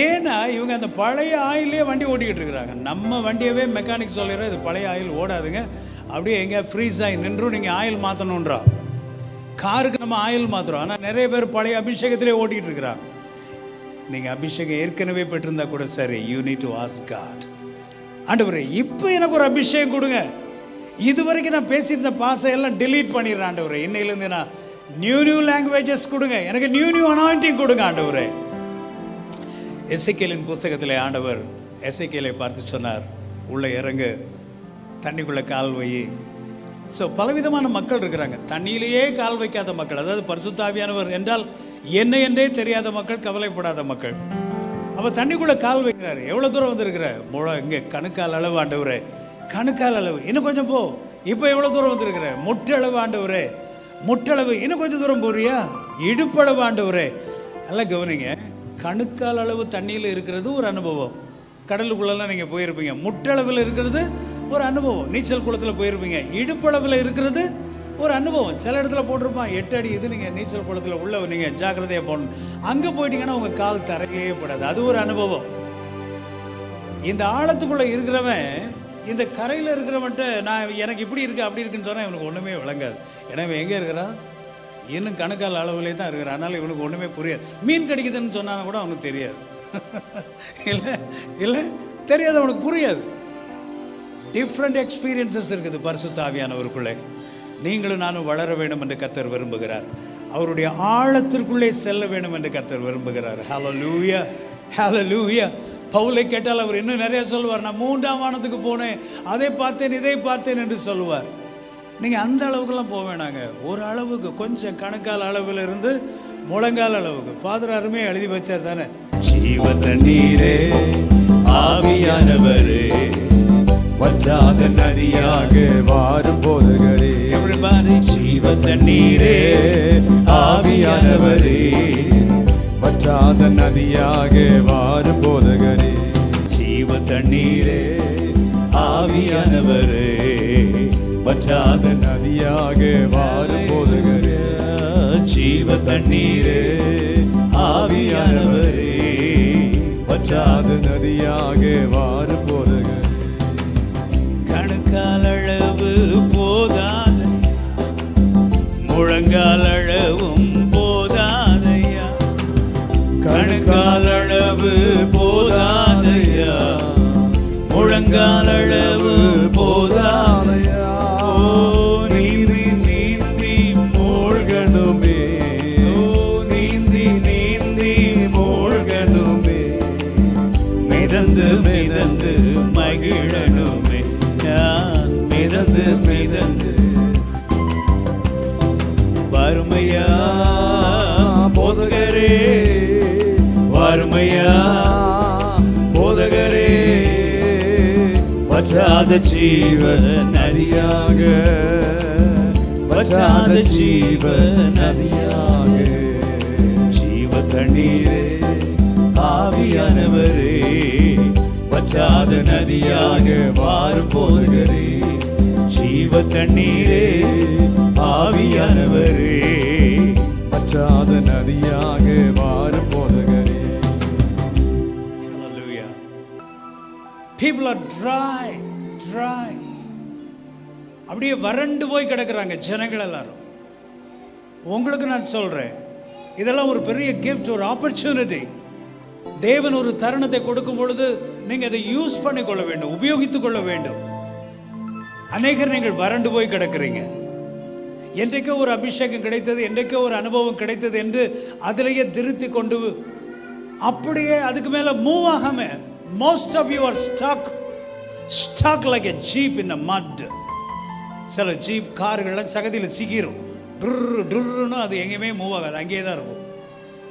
Speaker 1: ஏன்னா இவங்க அந்த பழைய ஆயிலே வண்டி ஓட்டிக்கிட்டு இருக்கிறாங்க. நம்ம வண்டியவே மெக்கானிக் சொல்லிடுறோம், இது பழைய ஆயில் ஓடாதுங்க, அப்படியே எங்கே ஃப்ரீஸ் ஆகி நின்றும் நீங்கள் ஆயில் மாற்றணுன்றா. காருக்கு நம்ம ஆயில் மாற்றுறோம், ஆனால் நிறைய பேர் பழைய அபிஷேகத்திலே ஓட்டிகிட்டு இருக்கிறாங்க. நீங்கள் அபிஷேகம் ஏற்கனவே பெற்றிருந்தா கூட சரி, you need to ask God, ஆண்டவரே இப்போ எனக்கு ஒரு அபிஷேகம் கொடுங்க, இது வரைக்கும் நான் பேசியிருந்த பாசை எல்லாம் டெலீட் பண்ணிடுறேன் ஆண்டவரே, இன்னையிலேருந்து நான் நியூ லாங்குவேஜஸ் கொடுங்க, எனக்கு நியூ அனாயிண்டிங் கொடுங்க ஆண்டவரே. எசேக்கியேலின் புஸ்தகத்தில் ஆண்டவர் எசேக்கியேலை பார்த்து சொன்னார், உள்ளே இறங்கு, தண்ணிக்குள்ளே கால் வை. ஸோ பலவிதமான மக்கள் இருக்கிறாங்க, தண்ணியிலேயே கால் வைக்காத மக்கள், அதாவது பரிசுத்த ஆவியானவர் என்றால் என்ன என்றே தெரியாத மக்கள், கவலைப்படாத மக்கள். அவள் தண்ணிக்குள்ளே கால் வைக்கிறாரு. எவ்வளோ தூரம் வந்துருக்கிற? இங்கே கணுக்கால் அளவு ஆண்டவரே, கணுக்கால் அளவு, இன்னும் கொஞ்சம் போ. இப்போ எவ்வளோ தூரம் வந்துருக்கிற? முட்டளவு ஆண்டவரே, முட்டளவு, இன்னும் கொஞ்சம் தூரம் போறியா? இடுப்பளவு ஆண்டவரே. நல்லா கவனிங்க, கணுக்கால் அளவு தண்ணியில் இருக்கிறது ஒரு அனுபவம், கடலுக்குள்ளெல்லாம் நீங்கள் போயிருப்பீங்க. முட்டளவில் இருக்கிறது ஒரு அனுபவம், நீச்சல் குளத்தில் போயிருப்பீங்க. இடுப்பளவில் இருக்கிறது ஒரு அனுபவம், சில இடத்துல போட்டிருப்பான் 8 அடி, இது நீங்கள் நீச்சல் குளத்தில் உள்ள நீங்கள் ஜாக்கிரதையாக போகணும். அங்கே போயிட்டீங்கன்னா உங்கள் கால் தரையிலேயே படாது, அது ஒரு அனுபவம். இந்த ஆழத்துக்குள்ளே இருக்கிறவன், இந்த கரையில் இருக்கிறவன்ட்ட நான் எனக்கு இப்படி இருக்குது அப்படி இருக்குன்னு சொன்னால் இவனுக்கு ஒன்றுமே விளங்காது. ஏன்னா இவன் எங்கே இருக்கிறான்? இன்னும் கணுக்கால் அளவுலே தான் இருக்கிறான், அதனால் இவனுக்கு ஒன்றுமே புரியாது. மீன் கிடைக்குதுன்னு சொன்னாலும் கூட அவனுக்கு தெரியாது. இல்லை தெரியாது, அவனுக்கு புரியாது. டிஃப்ரெண்ட் எக்ஸ்பீரியன்சஸ் இருக்குது பரிசுத்த ஆவியானவருக்குள்ளே. நீங்களும் நானும் வளர வேண்டும் என்று கர்த்தர் விரும்புகிறார், அவருடைய ஆழத்திற்குள்ளே செல்ல வேண்டும் என்று கர்த்தர் விரும்புகிறார். ஹல்லேலூயா, ஹல்லேலூயா. பவுலை கேட்டால் அவர் இன்னும் நிறைய சொல்லுவார். நான் 3ஆம் வானத்துக்கு போனேன், அதை பார்த்தேன் இதை பார்த்தேன் என்று சொல்லுவார். நீங்கள் அந்த அளவுக்குலாம் போக வேணாங்க, ஒரு அளவுக்கு, கொஞ்சம் கணுக்கால் அளவில் இருந்து முழங்கால் அளவுக்கு. ஃபாதர் அருமையாக எழுதி வச்சார் தானே, ஜீவ தண்ணீரே ஆவியானவரே, வற்றாத நதியாக வாரும் போதகரே. Everybody, ஜீவ தண்ணீரே ஆவியானவரே, வற்றாத நதியாக வாரும் போதகரே. ஜீவ தண்ணீரே ஆவியானவரே, வற்றாத நதியாக வாரும் போதகரே. ஜீவ தண்ணீரே ஆவியானவரே, வற்றாத நதியாக வாரும் போதகரே. கணுக்கால் அளவு போதாத, முழங்கால் அளவும் போதாதையா, கணுக்கால் அளவு போதாதையா, முழங்கால் அளவு போதாதையா. ஓ நீந்தி நீந்தி மூழ்கணுமே, ஓ நீந்தி நீந்தி மூழ்கணுமே, மிதந்து மிதந்து மகிழணுமே, நான் மிதந்து மிதந்து. வறுமையா போதகரே, வறுமையா போதகரே, வற்றாத ஜீவ நதியாக, வற்றாத ஜீவ நதியாக, ஜீவ தண்ணீரே ஆவியானவரே, வற்றாத நதியாக வாரும் போகிறே, ஜீவ தண்ணீரே ஆவியானவரே,
Speaker 3: வற்றாத நதியாக வாரும் போகிறே.
Speaker 1: Hallelujah. People are dry. அப்படியே வறண்டு போய் கிடக்குறாங்க ஜனங்கள் எல்லாரும். உங்களுக்கு நான் சொல்றேன், இதெல்லாம் ஒரு பெரிய கிஃப்ட், ஒரு ஆப்பர்ச்சுனிட்டி. தேவன் ஒரு தருணத்தை கொடுக்கும் பொழுது நீங்க அதை யூஸ் பண்ணிக்கொள்ள வேண்டும், உபயோகித்துக் கொள்ள வேண்டும். அநேகர் நீங்கள் வறண்டு போய் கிடக்குறீங்க. என்றைக்கோ ஒரு அபிஷேகம் கிடைத்தது, என்றைக்கோ ஒரு அனுபவம் கிடைத்தது என்று அதிலேயே திருத்தி கொண்டு அப்படியே அதுக்கு மேல மூவ் ஆகாம, most of you are stuck like a jeep in a mud. சில ஜீப் கார்கள்லாம் சகதியில் சிக்கிரும், டுர்ன்னு அது எங்கேயுமே மூவ் ஆகாது, அங்கேயே தான் இருக்கும்.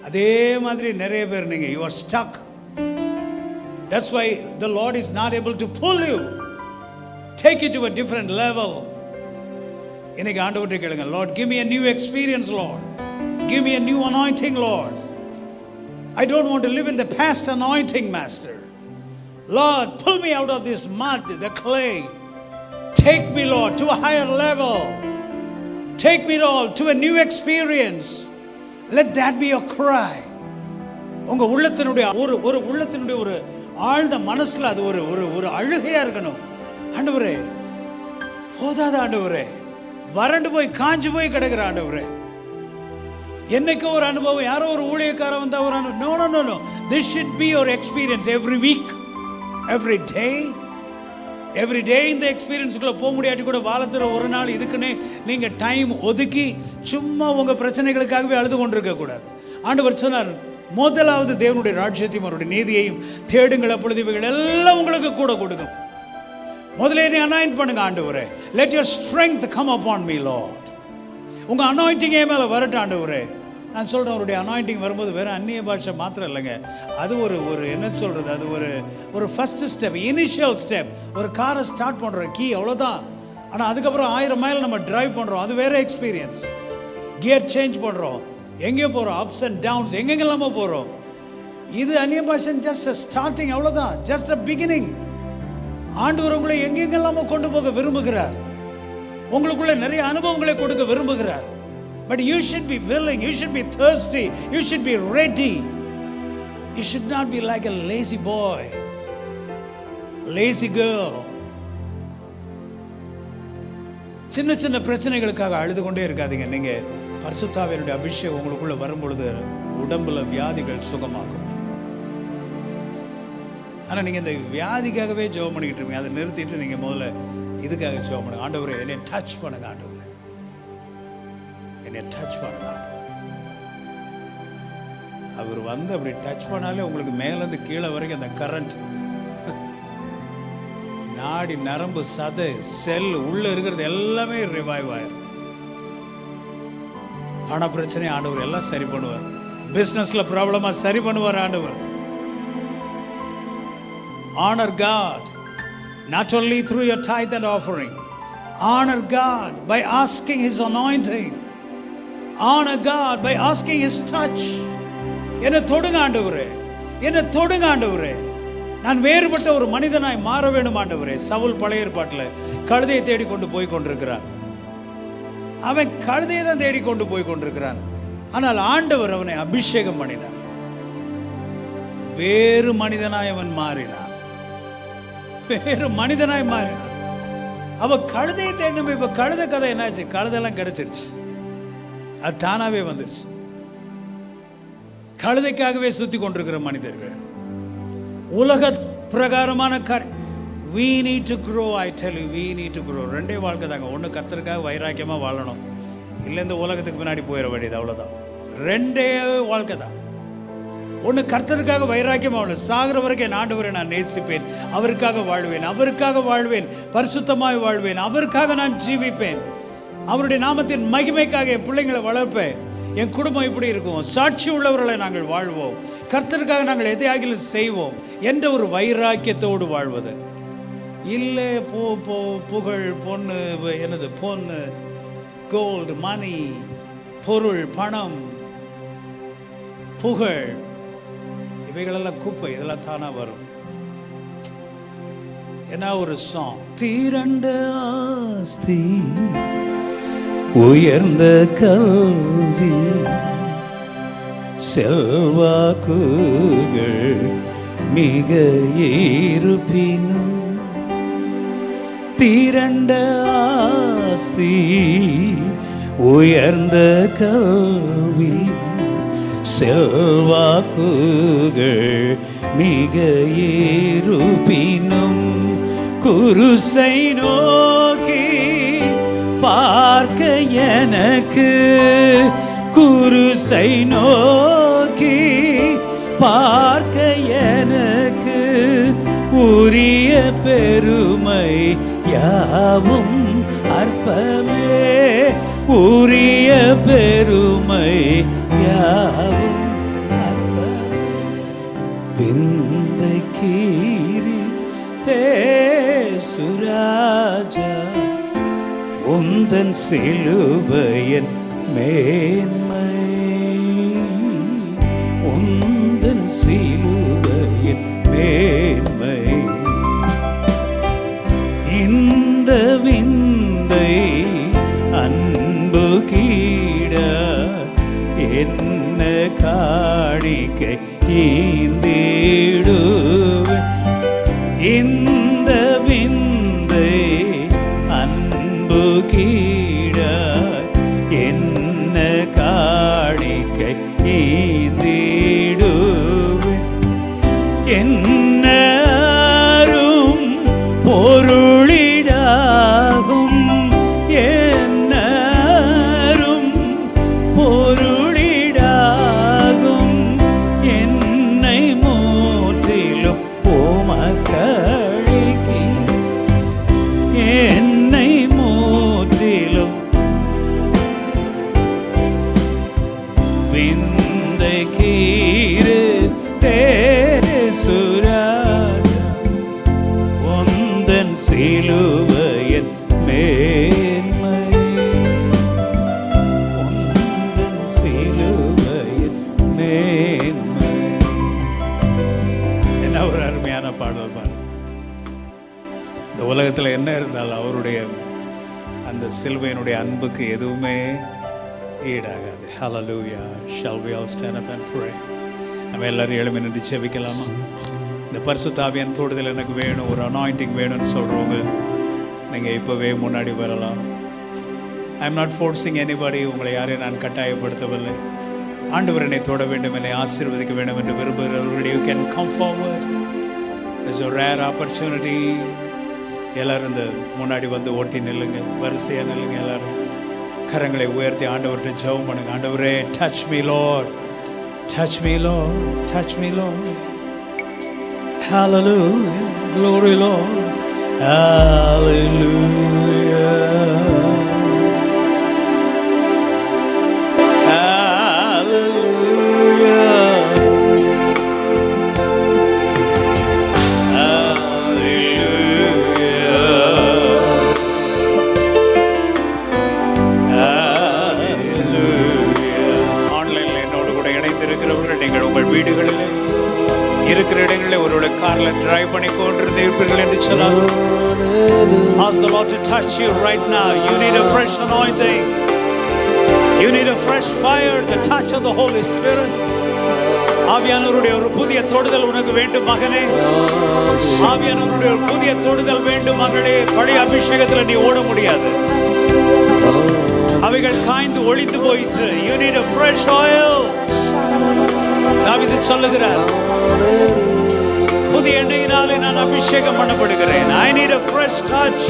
Speaker 1: அதே மாதிரி நிறைய பேர் நீங்கள் you are stuck. That's why the Lord is not able to pull you, take it to a different level. இன்னைக்கு ஆண்டவர்கிட்ட கேளுங்க, Lord give me a new experience, Lord give me a new anointing, Lord. I don't want to live in the past anointing, Master. Lord, pull me out of this mud, the clay. Take me, Lord, to a higher level. Take me, Lord, to a new experience. Let that be your cry. உங்க உள்ளத்தினுடைய ஒரு உள்ளத்தினுடைய ஒரு ஆழ்ந்த மனசுல அது ஒரு அழுகையா இருக்கணும். ஆண்டவரே, போதாத ஆண்டவரே, வறண்டு போய் காஞ்சு போய் கிடக்குற ஆண்டவரே. என்னைக்கு ஒரு அனுபவம், யாரோ ஒரு ஊழியக்காரன் வந்தா ஒரு அனுபவம். No. This should be your experience every week, every day இந்த எக்ஸ்பீரியன்ஸுக்குள்ள போக முடியாட்டி கூட வாரத்தில் ஒரு நாள் இதுக்குன்னே நீங்க டைம் ஒதுக்கி சும்மா உங்க பிரச்சனைகளுக்காகவே அழுது கொண்டிருக்க கூடாது. ஆண்டவர் சொன்னார், முதலாவது தேவனுடைய ராஜ்யத்தையும் அவருடைய நீதியையும் தேடுங்கள், அப்பொழுது இவைகள் எல்லாம் உங்களுக்கு கூட கொடுக்கும். முதல்ல நீ அனாயின்ட் பண்ணுங்க ஆண்டவரே. Let your strength come upon me, Lord. உங்க அனாயிண்டிங் மேல வரட்டும் ஆண்டவரே. நான் சொல்கிறேன், அவருடைய அனாயிண்டிங் வரும்போது வேறு அந்நிய பாஷை மாத்திரம் இல்லைங்க, அது ஒரு என்ன சொல்கிறது, அது ஒரு ஃபஸ்ட்டு ஸ்டெப், இனிஷியல் ஸ்டெப். ஒரு காரை ஸ்டார்ட் பண்ணுற கீ, அவ்வளோதான். ஆனால் அதுக்கப்புறம் 1000 மைல் நம்ம டிரைவ் பண்ணுறோம், அது வேறு எக்ஸ்பீரியன்ஸ். கியர் சேஞ்ச் பண்ணுறோம், எங்கே போகிறோம், அப்ஸ் அண்ட் டவுன்ஸ், எங்கெங்கெல்லாமோ போகிறோம். இது அந்நிய பாஷை ஜஸ்ட் ஸ்டார்டிங், அவ்வளோதான், ஜஸ்ட் அ பிகினிங். ஆண்டவர் உங்களை எங்கெங்கெல்லாமோ கொண்டு போக விரும்புகிறார், உங்களுக்குள்ள நிறைய அனுபவங்களை கொடுக்க விரும்புகிறார். But you should be willing, you should be thirsty, you should be ready. You should not be like a lazy boy, lazy girl. சின்ன பிரச்சனைகளுக்காக அழுது கொண்டே இருக்காதீங்க. நீங்க பரிசுத்த ஆவியானவருடைய அபிஷேகம் உங்களுக்குள்ள வரும்பொழுது உடம்புல வியாதிகள் சுகமாகும். ஆனால் நீங்கள் இந்த வியாதிக்காகவே ஜெபம் பண்ணிக்கிட்டு இருப்பீங்க. அதை நிறுத்திட்டு நீங்கள் முதல்ல இதுக்காக ஜெபம் பண்ணுங்க. ஆண்டவரே, என்னை டச் பண்ணுங்க ஆண்டவரே, என்னை டச் பண்ணுங்க ஆண்டவரே. அவர் வந்து அப்படி டச் பண்ணாலே உங்களுக்கு மேலேருந்து கீழே வரைக்கும் அந்த கரண்ட், நாடி நரம்பு சதை செல் உள்ள இருக்கிறது எல்லாமே ரிவைவ் ஆயிரும். பண பிரச்சனை ஆண்டவர் எல்லாம் சரி பண்ணுவார். பிஸ்னஸ்ல ப்ராப்ளமா சரி பண்ணுவார் ஆண்டவர். Honor God not only through your tithe and offering. Honor God by asking His anointing. Honor God by asking His touch. என்னை தொடுங்க ஆண்டவரே, என்னை தொடுங்க ஆண்டவரே. நான் வேறுபட்ட ஒரு மனிதனாய் மாற வேண்டும் ஆண்டவரே. சவுல் பழைய ஏற்பாட்டில் கழுதையை தேடிக்கொண்டு போய் கொண்டிருக்கிறான். அவன் கழுதையை தான் தேடிக்கொண்டு போய் கொண்டிருக்கிறான். ஆனால் ஆண்டவர் அவனை அபிஷேகம் பண்ணினார். வேறு மனிதனாய் அவன் மாறினான், வேறு மனிதனாய் மாறினான். அவ கழுதையை தேடின. இப்ப கழுதை கதை என்னாச்சு? கழுதெல்லாம் கிடைச்சிருச்சு, அது தானாவே வந்துருச்சு. கழுதைக்காகவே சுத்தி கொண்டிருக்கிற மனிதர்கள், உலக பிரகாரமான we need to grow. I tell you, we need to grow. ரெண்டே வாழ்க்கை தாங்க. ஒன்று கர்த்தருக்காக வைராக்கியமாக வாழணும், இல்லை இந்த உலகத்துக்கு பின்னாடி போயிட வேண்டியது, அவ்வளோதான். ரெண்டே வாழ்க்கை தான். ஒன்று கர்த்தருக்காக வைராக்கியமாக வாழணும். சாகிற வரைக்கும் என் ஆண்டவரை நான் நேசிப்பேன், அவருக்காக வாழ்வேன், அவருக்காக வாழ்வேன், பரிசுத்தமாய் வாழ்வேன், அவருக்காக நான் ஜீவிப்பேன், அவருடைய நாமத்தின் மகிமைக்காக என் பிள்ளைங்களை வளர்ப்பேன், என் குடும்பம் இப்படி இருக்கும், சாட்சி உள்ளவர்களை நாங்கள் வாழ்வோம், கர்த்தருக்காக நாங்கள் எதையாகிலும் செய்வோம் என்ற ஒரு வைராக்கியத்தோடு வாழ்வது. இல்லை புகழ், பொண்ணு, என்னது பொண்ணு, கோல்டு, மணி, பொருள், பணம், புகழ், இவைகளெல்லாம் குப்பை. இதெல்லாம் தானா வரும். என்ன ஒரு சாங், திரண்ட ஆஸ்தி, உயர்ந்த கல்வி, செல்வாக்குகள் மிக இருப்பினும், திரண்ட ஆஸ்தி, உயர்ந்த கல்வி, செல்வாக்குகள் மிக இருப்பினும், குருசை நோக்கி பார்க்க எனக்கு, குருசை நோக்கி பார்க்க எனக்கு உரிய பெருமை யாவும் அற்பமே, உரிய பெருமை யாவும் அற்பமே. விந்தை கீரிஸ் தேசுராஜா, உந்தன் சிலுவையின் மேன்மை, உந்தன் சிலுவையின் மேன்மை. இந்த விந்தை அன்பு கீட என்ன காணிக்கை ஈந்திடுவேன், இந்த விந்தை அன்பு கீட என்ன காணிக்கை ஈந்திடுவேன். என்னரும் பொருளிடாகும், என்னரும் பொருளிடாகும், என்னை மூற்றிலும் உமக்களிக்கு, என்னை மூற்றிலும் விந்தை கீரு தேசுராஜா, உந்தன் சிலுவையின் மேன்மை, உந்தன் சிலுவையின் மேன்மை. என்ன ஒரு அருமையான பாடல் பாருங்க. இந்த உலகத்தில் என்ன இருந்தாலும் அவருடைய அந்த சிலுவையினுடைய அன்புக்கு எதுவுமே ஈடாகாது. Hallelujah. Shall we all stand up and pray? நம்ம எல்லாரும் எழும்பி நின்று ஜெபிக்கலாமா? இந்த பரிசுத்த ஆவியின் தொடுதல் எனக்கு வேணும், ஒரு அனாயிண்டிங் வேணும்னு சொல்கிறவங்க நீங்கள் இப்போவே முன்னாடி வரலாம். I am not forcing anybody, உங்களை யாரையும் நான் கட்டாயப்படுத்தவில்லை. ஆண்டவர் என்னை தொட வேண்டும், என்னை ஆசீர்வதிக்க வேண்டும் என்று விரும்புகிறவர்கள் you can come forward. It's a rare opportunity. எல்லாரும் இந்த முன்னாடி வந்து ஓட்டி நில்லுங்க, வரிசையாக நில்லுங்க. எல்லாரும் கரங்களை உயர்த்தி ஆண்டவர்கிட்ட ஜெபம் பண்ணுங்க. ஆண்டவரே, touch me Lord, touch me Lord, touch me Lord. Hallelujah, glory Lord, hallelujah, hallelujah, நீங்கள் உங்கள் வீடுகளில் இருக்கிற இடங்களில் ஒருவருடைய காரில் டிரைவ் பண்ணி கொண்டிருந்து இருப்பீர்கள் என்று சொன்னால், ask the Lord to touch you right now. You need a fresh anointing. You need a fresh fire, the touch of the Holy Spirit. ஆவியானவருடைய ஒரு புதிய தொடுதல் உனக்கு வேண்டும் மகனே, ஆவியானவருடைய ஒரு புதிய தொடுதல் வேண்டும் மகளே. பழைய அபிஷேகத்தில் நீ ஓட முடியாது, அவைகள் காய்ந்து ஒளிந்து போயிற்று. You need a fresh oil. தாவீது சொல்லுகிறார், புதிய எண்ணெயினாலே நான் அபிஷேகம் பண்ணப்படுகிறேன். I need a fresh touch.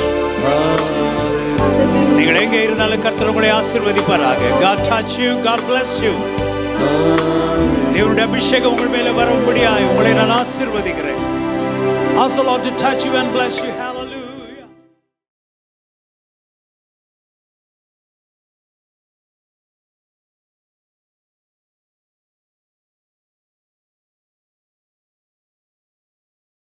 Speaker 1: நீங்கள் எங்கே இருந்தாலும் கர்த்தர் உங்களை ஆசீர்வதிப்பாராக. God touch you, God bless you. தேவனுடைய அபிஷேகம் உங்கள் மேலே வரும்படியாய் உங்களை நான் ஆசீர்வதிக்கிறேன். Ask the Lord to touch you and bless you. Hallelujah.